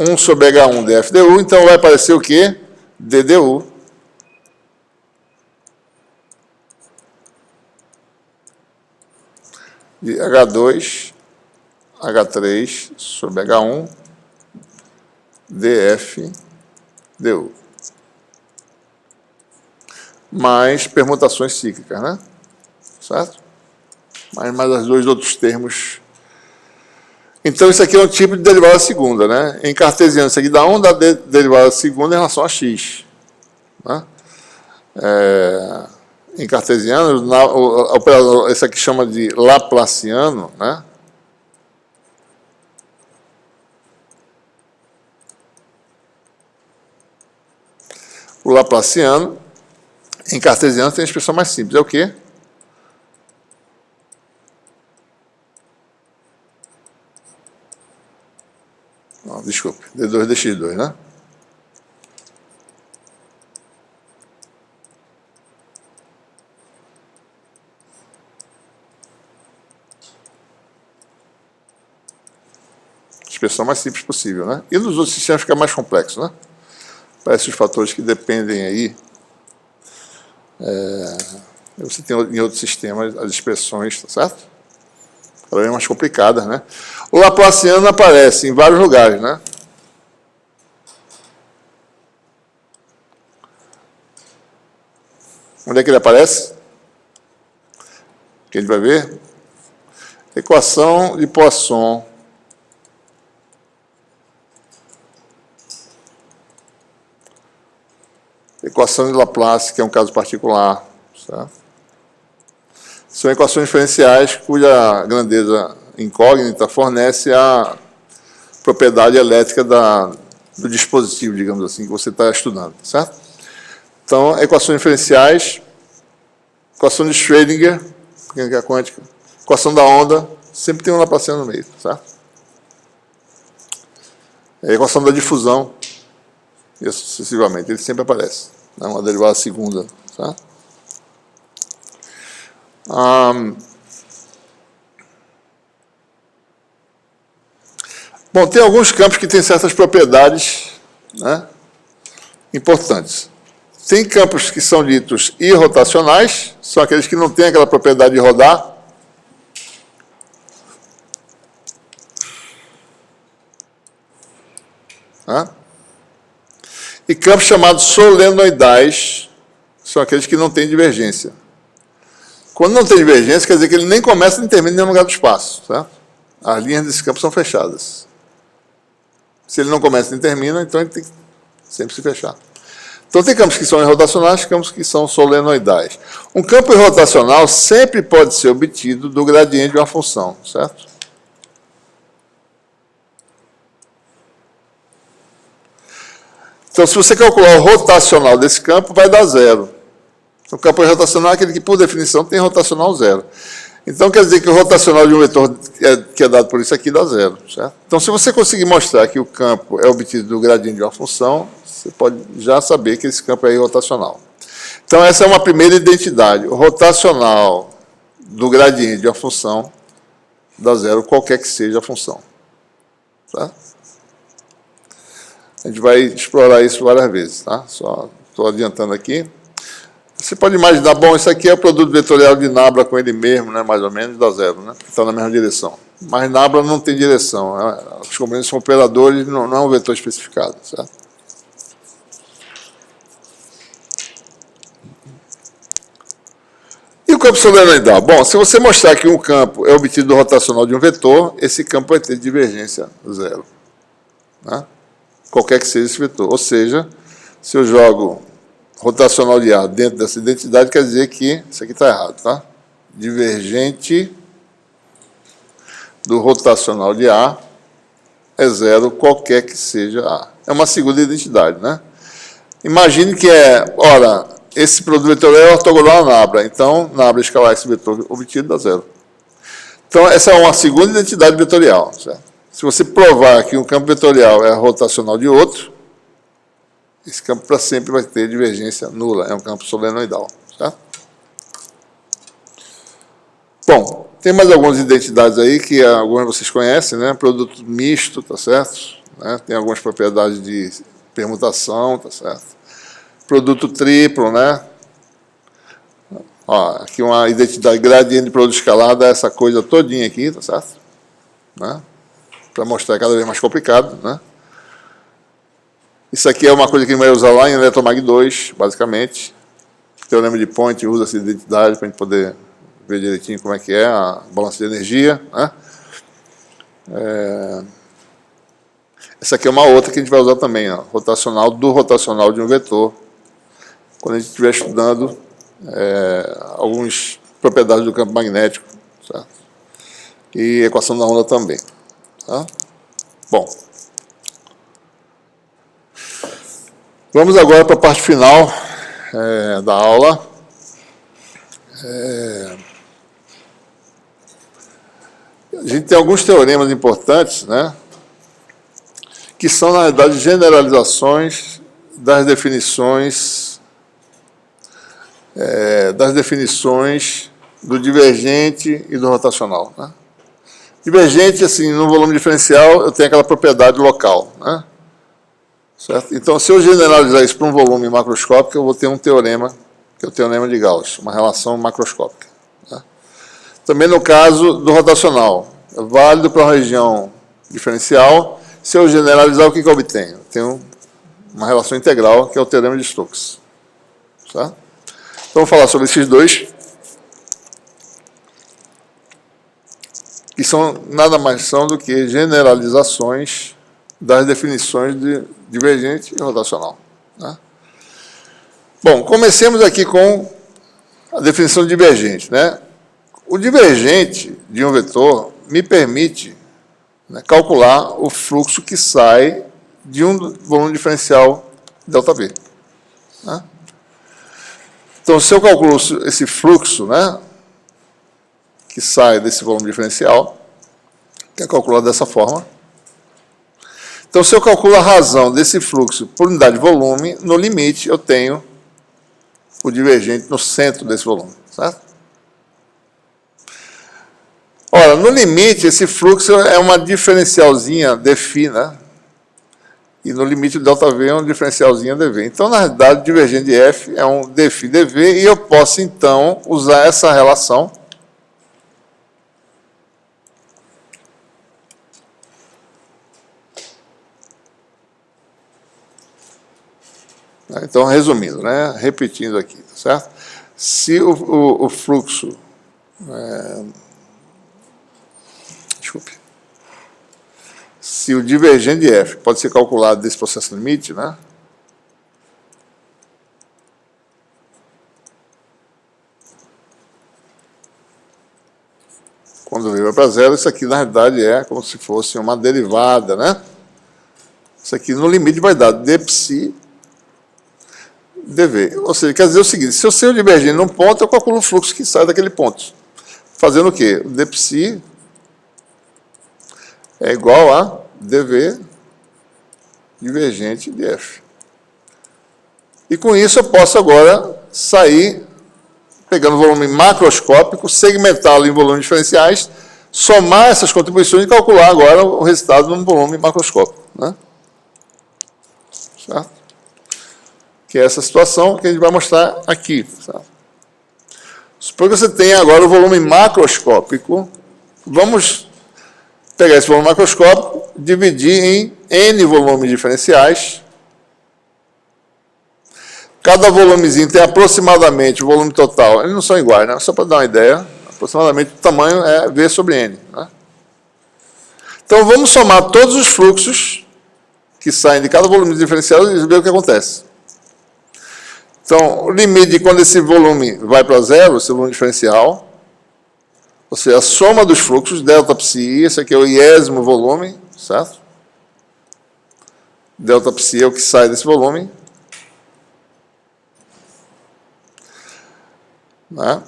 1 sobre H1 dFdu, então vai aparecer o quê? DDU. De H2, H3 sobre H1, dFdu. Mais permutações cíclicas, né? Certo? Mais os dois outros termos. Então, isso aqui é um tipo de derivada segunda, né? Em cartesiano, isso aqui dá 1 da derivada segunda em relação a x. Né? Em cartesiano, o operador, esse aqui chama de Laplaciano, né? O Laplaciano, em cartesiano, tem a expressão mais simples. É o quê? Não, desculpe, d2 dx2, né? Dispersão mais simples possível, né? E nos outros sistemas fica mais complexo, né? Para esses fatores que dependem aí. Você tem em outros sistemas as expressões, tá certo? Ela é mais complicada, né? O Laplaciano aparece em vários lugares, né? Onde é que ele aparece? Que a gente vai ver? Equação de Poisson. Equação de Laplace, que é um caso particular. Certo? São equações diferenciais cuja grandeza incógnita fornece a propriedade elétrica do dispositivo, digamos assim, que você está estudando. Certo? Então, equações diferenciais, equação de Schrödinger, mecânica quântica, equação da onda, sempre tem um Laplaciano no meio, certo? A equação da difusão, e sucessivamente, ele sempre aparece, né? Uma derivada segunda, certo? Bom, tem alguns campos que têm certas propriedades, né, importantes. Tem campos que são ditos irrotacionais, são aqueles que não têm aquela propriedade de rodar. E campos chamados solenoidais, são aqueles que não têm divergência. Quando não tem divergência, quer dizer que ele nem começa nem termina em nenhum lugar do espaço. Certo? As linhas desse campo são fechadas. Se ele não começa nem termina, então ele tem que sempre se fechar. Então, tem campos que são irrotacionais e campos que são solenoidais. Um campo irrotacional sempre pode ser obtido do gradiente de uma função, certo? Então, se você calcular o rotacional desse campo, vai dar zero. O campo irrotacional é aquele que, por definição, tem rotacional zero. Então, quer dizer que o rotacional de um vetor que é dado por isso aqui dá zero, certo? Então, se você conseguir mostrar que o campo é obtido do gradiente de uma função, você pode já saber que esse campo é irrotacional. Então, essa é uma primeira identidade. O rotacional do gradiente de uma função dá zero, qualquer que seja a função. Tá? A gente vai explorar isso várias vezes. Tá? Só estou adiantando aqui. Você pode imaginar, bom, isso aqui é o produto vetorial de Nabla com ele mesmo, né, mais ou menos, dá zero, né? Está na mesma direção. Mas Nabla não tem direção. Né? Os componentes são operadores, não é um vetor especificado. Certo? E o campo solenoidal? Bom, se você mostrar que um campo é obtido do rotacional de um vetor, esse campo vai ter divergência zero. Né? Qualquer que seja esse vetor. Ou seja, se eu jogo rotacional de A dentro dessa identidade, quer dizer que isso aqui está errado, tá? Divergente do rotacional de A é zero, qualquer que seja A. É uma segunda identidade, né? Imagine que ora, esse produto vetorial é ortogonal a Nabla, então Nabla escalar esse vetor obtido dá zero. Então, essa é uma segunda identidade vetorial, certo? Se você provar que um campo vetorial é rotacional de outro, esse campo para sempre vai ter divergência nula, é um campo solenoidal. Certo? Bom, tem mais algumas identidades aí que algumas vocês conhecem, né? Produto misto, tá certo? Né? Tem algumas propriedades de permutação, tá certo? Produto triplo, né? Ó, aqui uma identidade gradiente de produto escalar, dá essa coisa todinha aqui, tá certo? Né? Para mostrar cada vez mais complicado, né? Isso aqui é uma coisa que a gente vai usar lá em Eletromag 2, basicamente. O teorema de Point usa essa identidade para a gente poder ver direitinho como é que é a balança de energia. Né? Essa aqui é uma outra que a gente vai usar também, ó, rotacional do rotacional de um vetor, quando a gente estiver estudando algumas propriedades do campo magnético. Certo? E equação da onda também. Tá? Bom. Vamos agora para a parte final da aula. A gente tem alguns teoremas importantes, né, que são, na verdade, generalizações das definições do divergente e do rotacional. Né? Divergente, assim, no volume diferencial, eu tenho aquela propriedade local, né? Certo? Então, se eu generalizar isso para um volume macroscópico, eu vou ter um teorema, que é o teorema de Gauss, uma relação macroscópica. Né? Também no caso do rotacional, é válido para uma região diferencial. Se eu generalizar, o que eu obtenho? Eu tenho uma relação integral, que é o teorema de Stokes. Certo? Então, vou falar sobre esses dois, que são nada mais são do que generalizações das definições de divergente e rotacional. Né? Bom, comecemos aqui com a definição de divergente. Né? O divergente de um vetor me permite, né, calcular o fluxo que sai de um volume diferencial ΔV. Né? Então, se eu calculo esse fluxo, né, que sai desse volume diferencial, que é calculado dessa forma. Então, se eu calculo a razão desse fluxo por unidade de volume, no limite eu tenho o divergente no centro desse volume, certo? Ora, no limite, esse fluxo é uma diferencialzinha dφ, né? E no limite do ΔV é um diferencialzinho dV. Então, na realidade, o divergente de F é um dφ dV, e eu posso, então, usar essa relação Então, resumindo, né? Repetindo aqui, tá certo? Se o fluxo... desculpe. Se o divergente de F pode ser calculado desse processo limite, né? Quando V vai para zero, isso aqui, na realidade, é como se fosse uma derivada, né? Isso aqui, no limite, vai dar dψ dV. Ou seja, quer dizer o seguinte, se eu sei o divergente num ponto, eu calculo o fluxo que sai daquele ponto. Fazendo o quê? O dψ é igual a dV divergente de F. E com isso eu posso agora sair, pegando o volume macroscópico, segmentá-lo em volumes diferenciais, somar essas contribuições e calcular agora o resultado num volume macroscópico. Né? Certo? Que é essa situação que a gente vai mostrar aqui. Certo? Suponho que você tenha agora o volume macroscópico. Vamos pegar esse volume macroscópico, dividir em N volumes diferenciais. Cada volumezinho tem aproximadamente o volume total. Eles não são iguais, né? Só para dar uma ideia. Aproximadamente o tamanho é V sobre N. Né? Então, vamos somar todos os fluxos que saem de cada volume diferencial e ver o que acontece. Então, o limite de quando esse volume vai para zero, esse volume diferencial, ou seja, a soma dos fluxos, ΔPsi, esse aqui é o iésimo volume, certo? ΔPsi é o que sai desse volume. Né?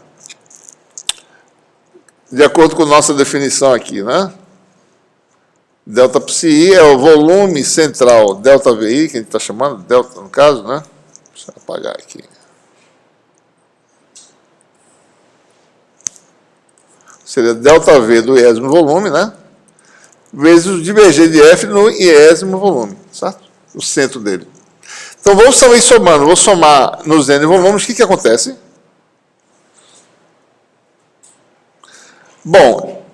De acordo com nossa definição aqui, né? ΔPsi é o volume central ΔVi, que a gente está chamando, delta no caso, né? Deixa eu apagar aqui. Seria ΔV do iésimo volume, né? Vezes o divergente de F no iésimo volume, certo? O centro dele. Então, vamos também somando. Vou somar nos N volumes. O que acontece? Bom,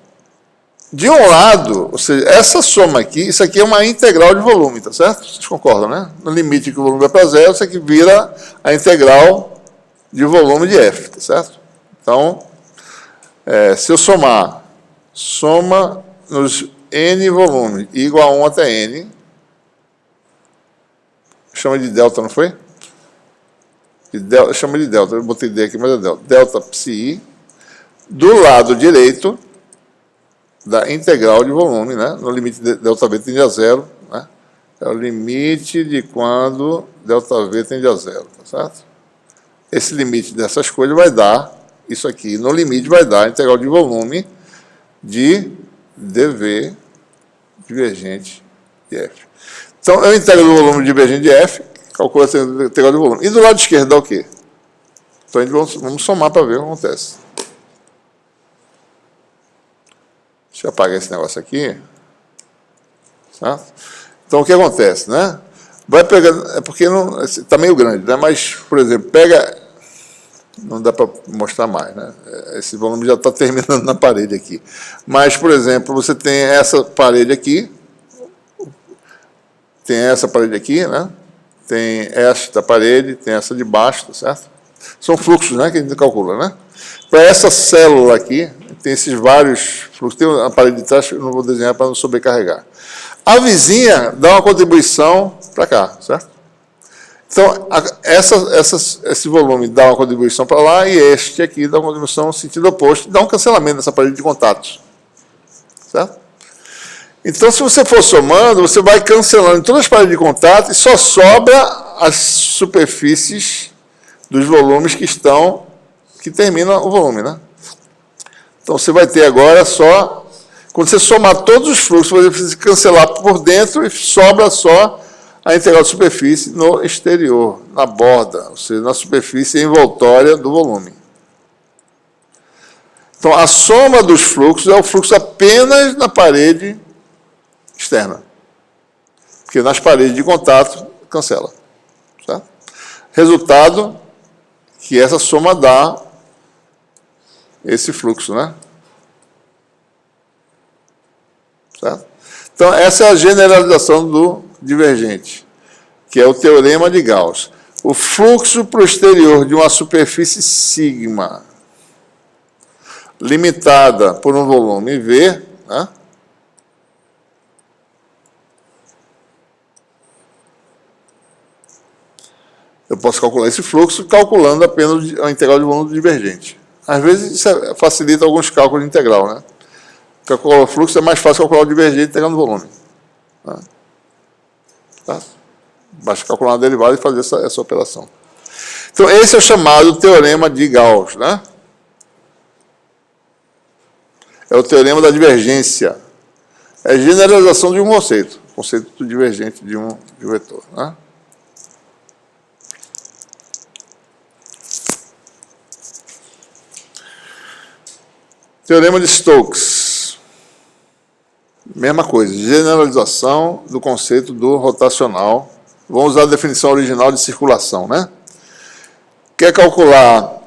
de um lado, ou seja, essa soma aqui, isso aqui é uma integral de volume, tá certo? Vocês concordam, né? No limite que o volume vai para zero, isso aqui vira a integral de volume de F, tá certo? Então, se eu somar, soma nos N volumes igual a 1 até N, chama de delta, não foi? Chama de delta, eu botei D aqui, mas é delta. Delta psi, do lado direito da integral de volume, né? No limite de ΔV tende a zero, né? É o limite de quando ΔV tende a zero, tá certo? Esse limite dessas coisas vai dar isso aqui. No limite vai dar a integral de volume de dV divergente de F. Então, eu integro o volume divergente de F, calculo a integral de volume. E do lado esquerdo dá o quê? Então, vamos somar para ver o que acontece. Deixa eu apagar esse negócio aqui. Certo? Então, o que acontece, né? Vai pegando, é porque está meio grande, né? Mas, por exemplo, pega, não dá para mostrar mais, né? Esse volume já está terminando na parede aqui. Mas, por exemplo, você tem essa parede aqui, tem essa parede aqui, né? Tem esta parede, tem essa de baixo, tá certo? São fluxos, né, que a gente calcula, né? Para essa célula aqui, tem esses vários fluxos. Tem a parede de trás, eu não vou desenhar para não sobrecarregar. A vizinha dá uma contribuição para cá, certo? Então, esse volume dá uma contribuição para lá e este aqui dá uma contribuição no sentido oposto, dá um cancelamento nessa parede de contatos, certo? Então, se você for somando, você vai cancelando todas as paredes de contato e só sobra as superfícies dos volumes que terminam o volume, né? Então, você vai ter agora só, quando você somar todos os fluxos, você precisa cancelar por dentro e sobra só a integral de superfície no exterior, na borda, ou seja, na superfície envoltória do volume. Então, a soma dos fluxos é o fluxo apenas na parede externa. Porque nas paredes de contato, cancela. Certo? Resultado, que essa soma dá esse fluxo, né? Certo? Então, essa é a generalização do divergente, que é o teorema de Gauss. O fluxo para o exterior de uma superfície sigma, limitada por um volume V, né? Eu posso calcular esse fluxo calculando apenas a integral de volume do divergente. Às vezes isso facilita alguns cálculos de integral, né? Calcular o fluxo é mais fácil calcular o divergente integrando o volume. Tá? Basta calcular uma derivada e fazer essa operação. Então, esse é o chamado teorema de Gauss, né? É o teorema da divergência. É a generalização de um conceito. O conceito do divergente de um vetor, né? Teorema de Stokes. Mesma coisa, generalização do conceito do rotacional. Vamos usar a definição original de circulação, né? Quer calcular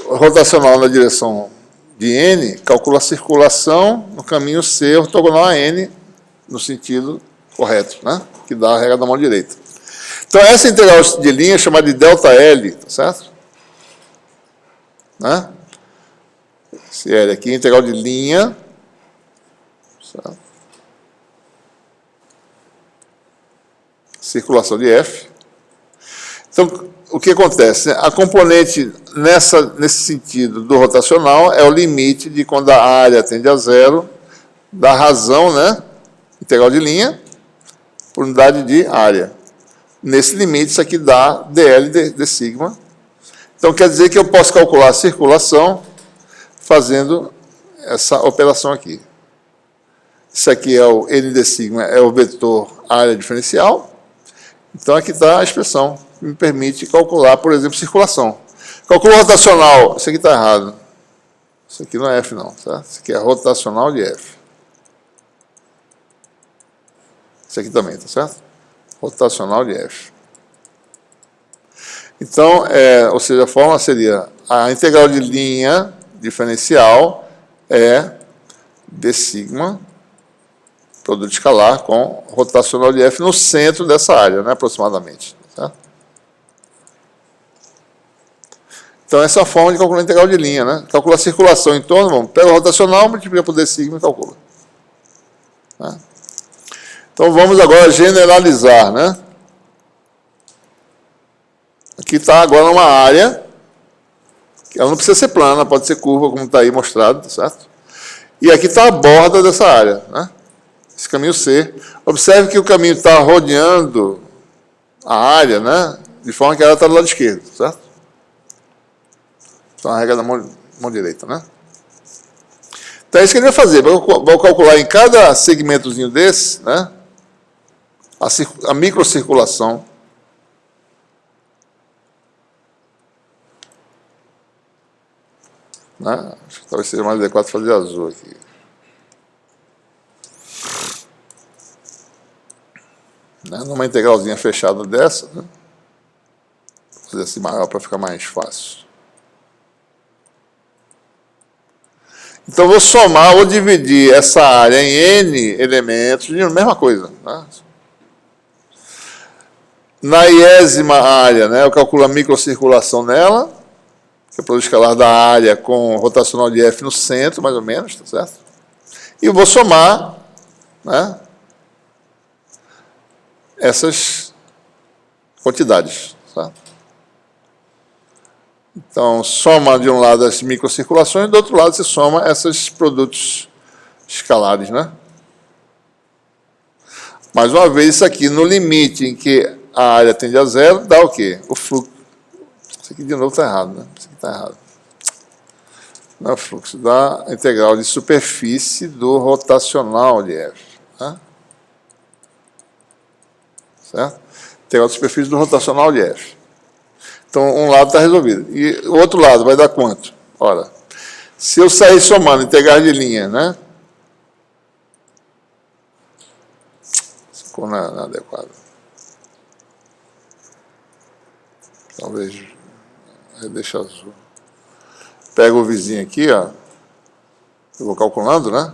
rotacional na direção de n, calcula a circulação no caminho C ortogonal a n, no sentido correto, né? Que dá a regra da mão direita. Então, essa integral de linha é chamada de ΔL, tá certo? Né? Esse L aqui é integral de linha. Certo? Circulação de F. Então, o que acontece? A componente nesse sentido do rotacional é o limite de quando a área tende a zero, da razão, né? Integral de linha, por unidade de área. Nesse limite, isso aqui dá dl de sigma. Então, quer dizer que eu posso calcular a circulação fazendo essa operação aqui. Isso aqui é o n de sigma, é o vetor área diferencial. Então, aqui está a expressão que me permite calcular, por exemplo, circulação. Cálculo rotacional, isso aqui está errado. Isso aqui não é F, não. Tá? Isso aqui é rotacional de F. Isso aqui também, tá certo? Rotacional de F. Então, ou seja, a fórmula seria a integral de linha diferencial é d sigma, produto escalar, com rotacional de F no centro dessa área, né, aproximadamente. Tá? Então, essa é a forma de calcular a integral de linha. Né? Calcula a circulação em torno, pega o rotacional, multiplica por d sigma e calcula. Tá? Então, vamos agora generalizar. Né? Aqui está agora uma área, que ela não precisa ser plana, pode ser curva, como está aí mostrado, tá certo? E aqui está a borda dessa área, né? Esse caminho C. Observe que o caminho está rodeando a área, né? De forma que ela está do lado esquerdo, certo? Então, a regra da mão direita, né? Então, é isso que ele vai fazer. Vou calcular em cada segmentozinho desse, né? A microcirculação. Né? Acho que talvez seja mais adequado fazer azul aqui. né? Numa integralzinha fechada dessa, né? Vou fazer assim maior para ficar mais fácil. Então, vou somar ou dividir essa área em N elementos, de mesma coisa. Né? Na iésima área, né, eu calculo a microcirculação nela, que é o produto escalar da área com rotacional de F no centro, mais ou menos, tá certo? E vou somar, né, essas quantidades. Tá? Então, soma de um lado as microcirculações, do outro lado você soma esses produtos escalares, né? Mais uma vez, isso aqui, no limite em que a área tende a zero, dá o quê? O fluxo. Isso aqui de novo está errado, né? Isso aqui está errado. Não é o fluxo, dá a integral de superfície do rotacional de F. Né? Certo? Integral de superfície do rotacional de F. Então, um lado está resolvido. E o outro lado vai dar quanto? Ora, se eu sair somando integrais de linha, né? Ficou na adequada. Talvez deixa azul. Pega o vizinho aqui, ó. Eu vou calculando, né?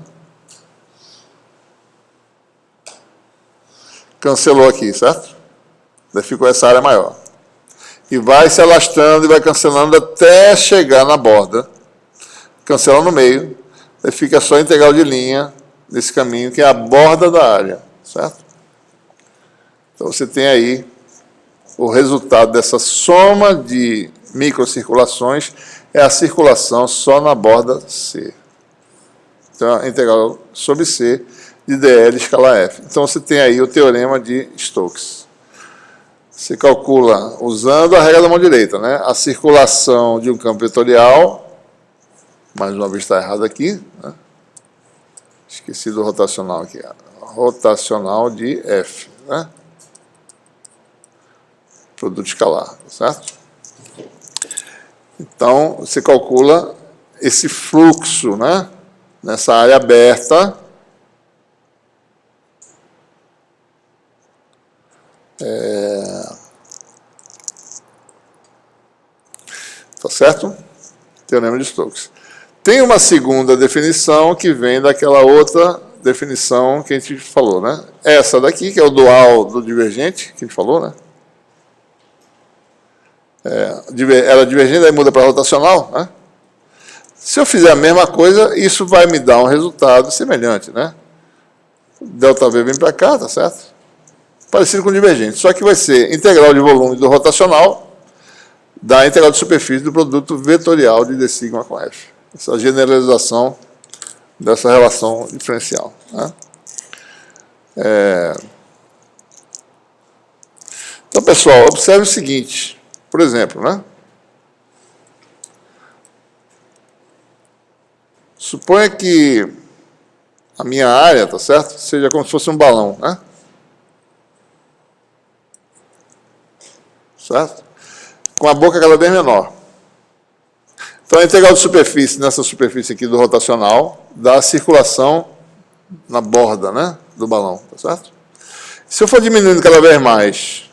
Cancelou aqui, certo? Daí ficou essa área maior. E vai se alastrando e vai cancelando até chegar na borda. Cancela no meio. Daí fica só a integral de linha desse caminho, que é a borda da área. Certo? Então, você tem aí o resultado dessa soma de microcirculações, é a circulação só na borda C. Então, a integral sobre C de dl escalar F. Então, você tem aí o teorema de Stokes. Você calcula, usando a regra da mão direita, né? A circulação de um campo vetorial, mais uma vez está errado aqui, né? Esqueci do rotacional aqui, rotacional de F, né? Produto escalar, certo? Então, você calcula esse fluxo, né? Nessa área aberta, tá certo? Teorema de Stokes. Tem uma segunda definição que vem daquela outra definição que a gente falou, né? Essa daqui, que é o dual do divergente, que a gente falou, né? Ela divergente, aí muda para rotacional, né? Se eu fizer a mesma coisa, isso vai me dar um resultado semelhante, né? ΔV vem para cá, tá certo? Parecido com o divergente, só que vai ser integral de volume do rotacional da integral de superfície do produto vetorial de d sigma com F. Essa generalização dessa relação diferencial. Né? Então, pessoal, observe o seguinte, por exemplo, né? Suponha que a minha área, tá certo? Seja como se fosse um balão, né? Certo? Com a boca cada vez menor. Então, a integral de superfície, nessa superfície aqui do rotacional, dá a circulação na borda, né, do balão, tá certo? Se eu for diminuindo cada vez mais,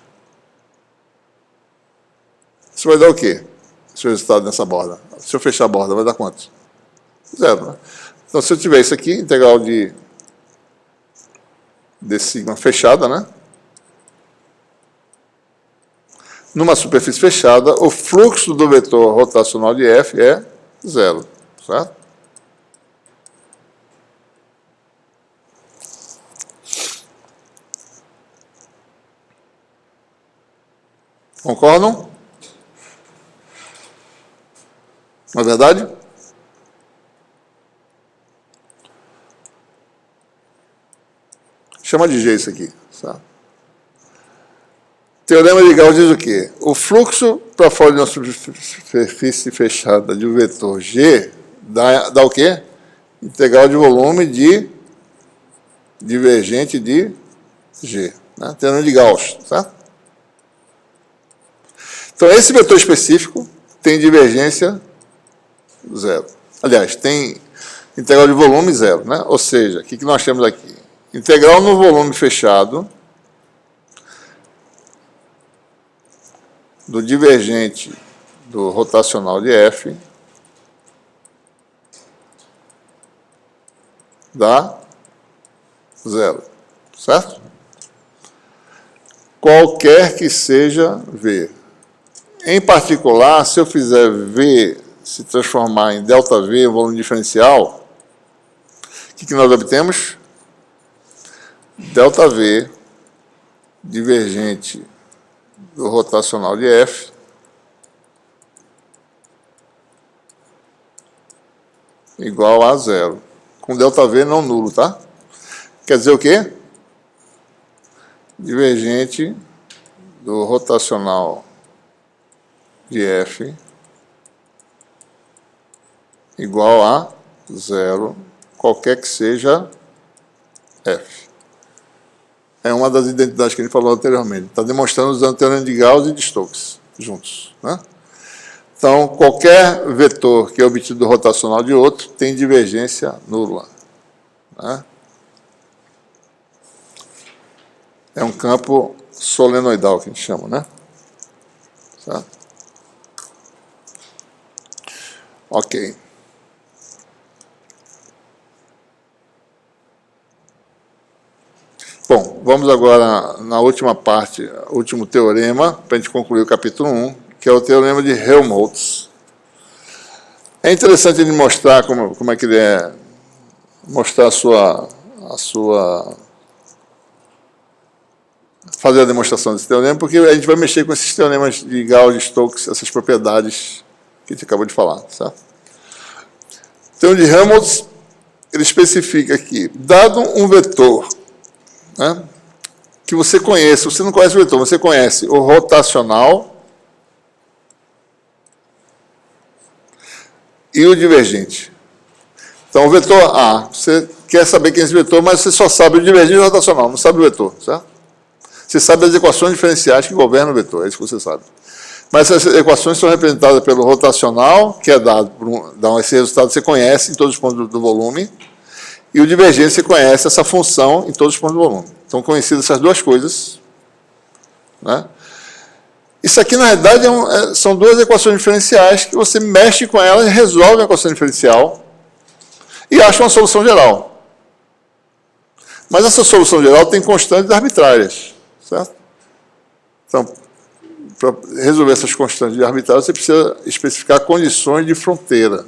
isso vai dar o quê? Esse resultado nessa borda. Se eu fechar a borda, vai dar quanto? Zero, né? Então, se eu tiver isso aqui, integral de d sigma fechada, né? Numa superfície fechada, o fluxo do vetor rotacional de F é zero, certo? Concordam? Não é verdade? Chama de G isso aqui, certo? Teorema de Gauss diz o quê? O fluxo para fora de uma superfície fechada de um vetor G dá o quê? Integral de volume de divergente de G. Né? Teorema de Gauss, certo? Então, esse vetor específico tem divergência zero. Aliás, tem integral de volume zero. Né? Ou seja, o que nós temos aqui? Integral no volume fechado do divergente do rotacional de F dá zero, certo? Qualquer que seja V. Em particular, se eu fizer V se transformar em ΔV, volume diferencial, o que nós obtemos? ΔV divergente do rotacional de F igual a zero. Com ΔV não nulo, tá? Quer dizer o quê? Divergente do rotacional de F igual a zero, qualquer que seja F. É uma das identidades que a gente falou anteriormente. Está demonstrando usando o teorema de Gauss e de Stokes juntos, né? Então, qualquer vetor que é obtido do rotacional de outro tem divergência nula, né? É um campo solenoidal que a gente chama, né? Certo? Ok. Bom, vamos agora na última parte, último teorema, para a gente concluir o capítulo 1, que é o teorema de Helmholtz. É interessante ele mostrar como é que ele é, mostrar fazer a demonstração desse teorema, porque a gente vai mexer com esses teoremas de Gauss e Stokes, essas propriedades que a gente acabou de falar, certo? O teorema de Helmholtz, ele especifica que, dado um vetor, né, que você conhece, você não conhece o vetor, você conhece o rotacional e o divergente. Então, o vetor A, você quer saber quem é esse vetor, mas você só sabe o divergente e o rotacional, não sabe o vetor, certo? Você sabe as equações diferenciais que governam o vetor, é isso que você sabe. Mas essas equações são representadas pelo rotacional, que é dado por esse resultado que você conhece em todos os pontos do volume, e o divergente você conhece essa função em todos os pontos do volume. Então, conhecidas essas duas coisas, né? Isso aqui, na realidade, são duas equações diferenciais que você mexe com elas, resolve a equação diferencial e acha uma solução geral. Mas essa solução geral tem constantes arbitrárias, certo? Então, para resolver essas constantes arbitrárias, você precisa especificar condições de fronteira.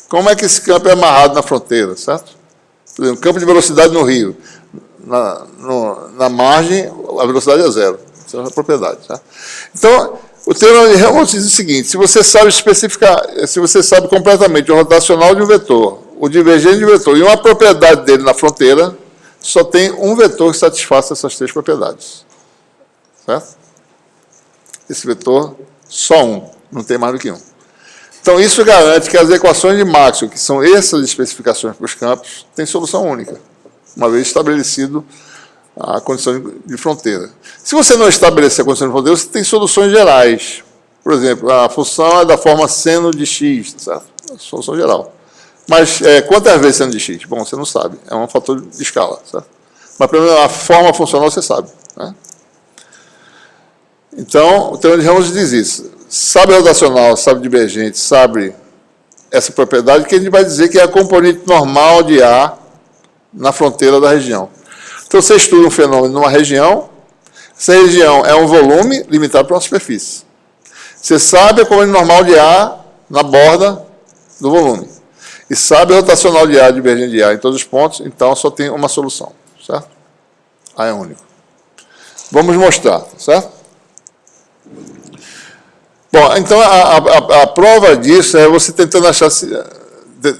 Como é que esse campo é amarrado na fronteira, certo? Por exemplo, campo de velocidade no rio. Na margem, a velocidade é zero. Essa é a propriedade, tá? Então, o teorema de Helmholtz diz o seguinte: se você sabe especificar, se você sabe completamente o rotacional de um vetor, o divergente de um vetor e uma propriedade dele na fronteira, só tem um vetor que satisfaça essas três propriedades. Certo? Esse vetor, só um, não tem mais do que um. Então, isso garante que as equações de Maxwell, que são essas especificações para os campos, têm solução única, uma vez estabelecido a condição de fronteira. Se você não estabelecer a condição de fronteira, você tem soluções gerais. Por exemplo, a função é da forma seno de x, certo? Solução geral. Mas quantas vezes seno de x? Bom, você não sabe. É um fator de escala, certo? Mas, pelo menos, a forma funcional você sabe, né? Então, o teorema de Helmholtz diz isso. Sabe rotacional, sabe divergente, sabe essa propriedade, que a gente vai dizer que é a componente normal de A na fronteira da região. Então, você estuda um fenômeno numa região, essa região é um volume limitado por uma superfície. Você sabe a componente normal de A na borda do volume. E sabe a rotacional de A, divergente de A em todos os pontos, então só tem uma solução, certo? A é único. Vamos mostrar, certo? Bom, então a prova disso é você tentando achar,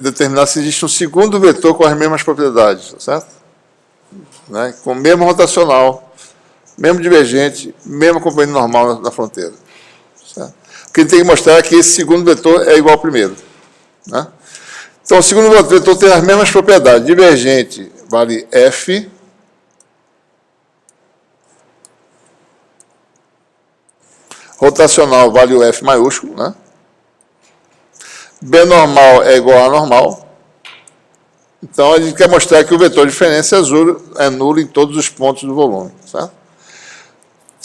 determinar se existe um segundo vetor com as mesmas propriedades, certo? Né? Com o mesmo rotacional, mesmo divergente, mesma componente normal na fronteira. Certo? O que a gente tem que mostrar é que esse segundo vetor é igual ao primeiro. Né? Então, o segundo vetor tem as mesmas propriedades. Divergente vale F. Rotacional vale o F maiúsculo, né? B normal é igual a normal. Então, a gente quer mostrar que o vetor de diferença é nulo em todos os pontos do volume, certo?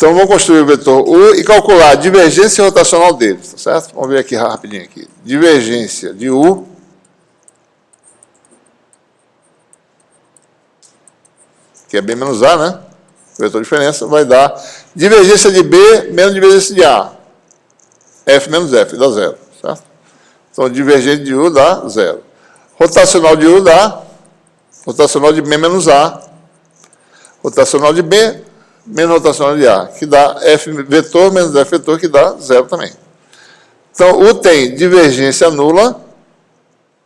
Então, vamos construir o vetor U e calcular a divergência rotacional dele, tá certo? Vamos ver aqui rapidinho aqui. Divergência de U que é B menos A, né? O vetor de diferença vai dar divergência de B menos divergência de A. F menos F dá zero, certo? Então, divergente de U dá zero. Rotacional de U dá rotacional de B menos A. Rotacional de B menos rotacional de A, que dá F vetor menos F vetor, que dá zero também. Então, U tem divergência nula,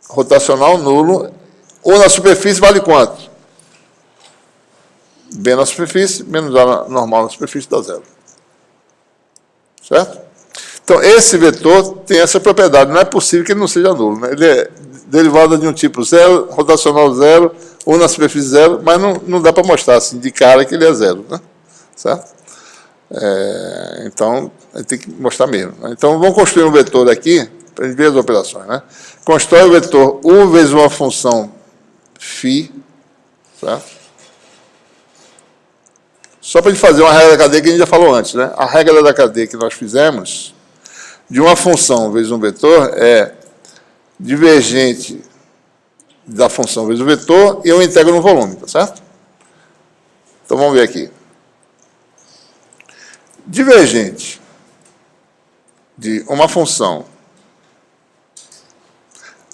rotacional nulo. U na superfície vale quanto? B na superfície, menos A normal na superfície dá zero. Certo? Então, esse vetor tem essa propriedade. Não é possível que ele não seja nulo, né? Ele é derivado de um tipo zero, rotacional zero, U na superfície zero, mas não dá para mostrar assim de cara que ele é zero, né? Certo? Então, a gente tem que mostrar mesmo. Né? Então, vamos construir um vetor aqui, para a gente ver as operações. Né? Constrói o vetor U vezes uma função φ, certo? Só para a gente fazer uma regra da cadeia que a gente já falou antes. Né? A regra da cadeia que nós fizemos, de uma função vezes um vetor, é divergente da função vezes o vetor e eu integro no volume, tá certo? Então, vamos ver aqui. Divergente de uma função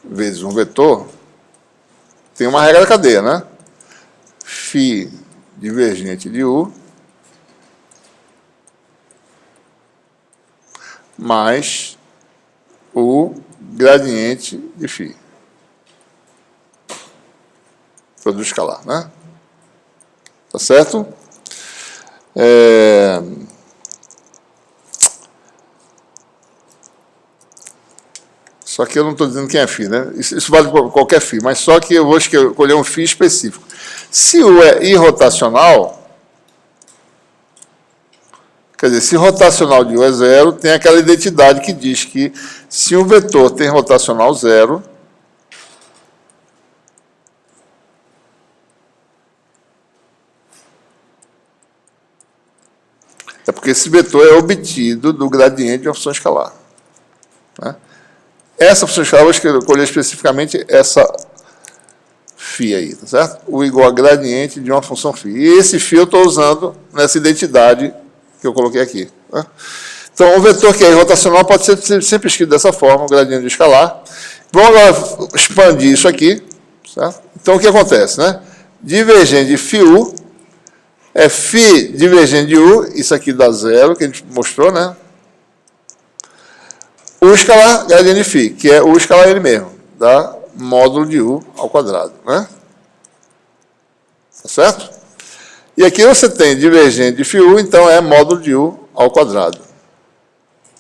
vezes um vetor tem uma regra da cadeia, né? Φ divergente de U mais o gradiente de φ. Produto escalar, né? Tá certo? Só que eu não estou dizendo quem é φ, né? Isso vale para qualquer φ, mas só que eu vou escolher um φ específico. Se U é irrotacional, quer dizer, se rotacional de U é zero, tem aquela identidade que diz que se um vetor tem rotacional zero, é porque esse vetor é obtido do gradiente de uma função escalar. Né? Essa função escalar, eu vou escolher especificamente essa φ aí, tá certo? U igual a gradiente de uma função φ. E esse φ eu estou usando nessa identidade que eu coloquei aqui. Né? Então, um vetor que é irrotacional pode ser sempre escrito dessa forma, o gradiente de escalar. Vamos agora expandir isso aqui. Certo? Então, o que acontece? Né? Divergente de φu é φ divergente de U, isso aqui dá zero, que a gente mostrou, né? U escalar gradiente de φ, que é U escalar ele mesmo, dá módulo de U ao quadrado, né? Tá certo? E aqui você tem divergente de φu, então é módulo de U ao quadrado.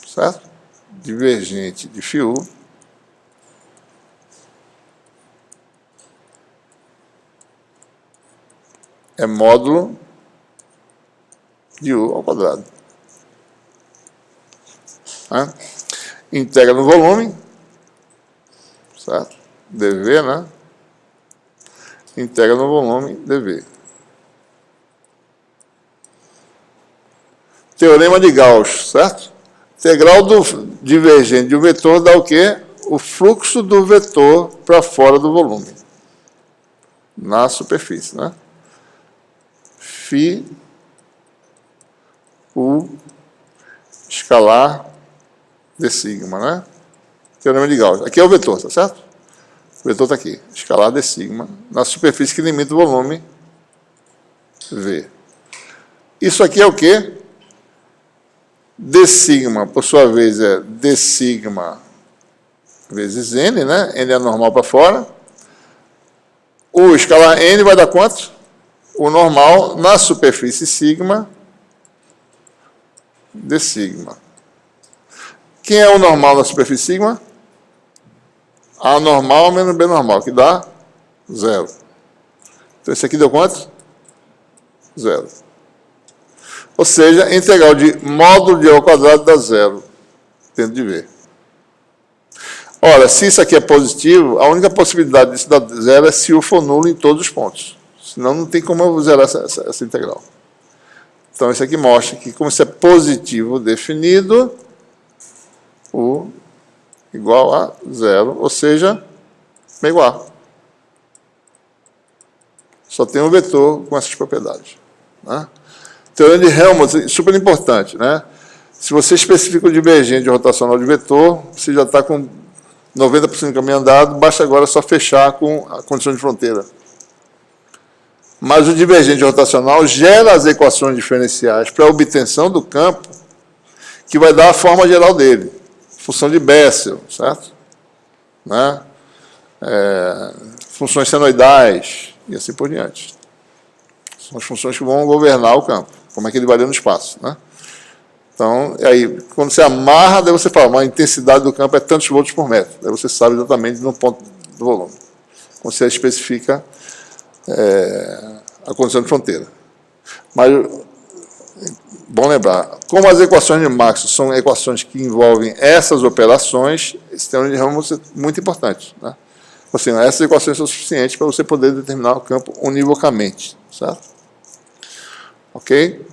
Certo? Divergente de φu é módulo de U ao quadrado. Né? Integra no volume, certo? dV, né? Integra no volume dV. Teorema de Gauss, certo? Integral do divergente de um vetor dá o quê? O fluxo do vetor para fora do volume, na superfície, né? Φ U escalar de sigma, né? Teorema de Gauss. Aqui é o vetor, tá certo? O vetor está aqui. Escalar de sigma na superfície que limita o volume V. Isso aqui é o quê? D sigma, por sua vez, é D sigma vezes N, né? N é normal para fora. O escalar N vai dar quanto? O normal na superfície sigma de sigma. Quem é o normal na superfície sigma? A normal menos B normal, que dá zero. Então, esse aqui deu quanto? Zero. Ou seja, a integral de módulo de U ao quadrado dá zero, dentro de V. Ora, se isso aqui é positivo, a única possibilidade disso dar zero é se U for nulo em todos os pontos. Senão não tem como eu zerar essa integral. Então, isso aqui mostra que, como isso é positivo definido, U igual a zero, ou seja, é igual. Só tem um vetor com essas propriedades. Né? Teorema de Helmholtz, super importante. Né? Se você especifica o divergente rotacional de vetor, você já está com 90% do caminho andado, basta agora só fechar com a condição de fronteira. Mas o divergente rotacional gera as equações diferenciais para a obtenção do campo, que vai dar a forma geral dele. Função de Bessel, certo? Né? Funções senoidais, e assim por diante. São as funções que vão governar o campo, como é que ele varia no espaço. Né? Então, aí, quando você amarra, daí você fala, a intensidade do campo é tantos volts por metro. Daí você sabe exatamente no ponto do volume. Quando você especifica a condição de fronteira. Mas, bom lembrar, como as equações de Maxwell são equações que envolvem essas operações, esse teorema de Helmholtz é muito importante. Né? Assim, essas equações são suficientes para você poder determinar o campo univocamente. Certo? Ok?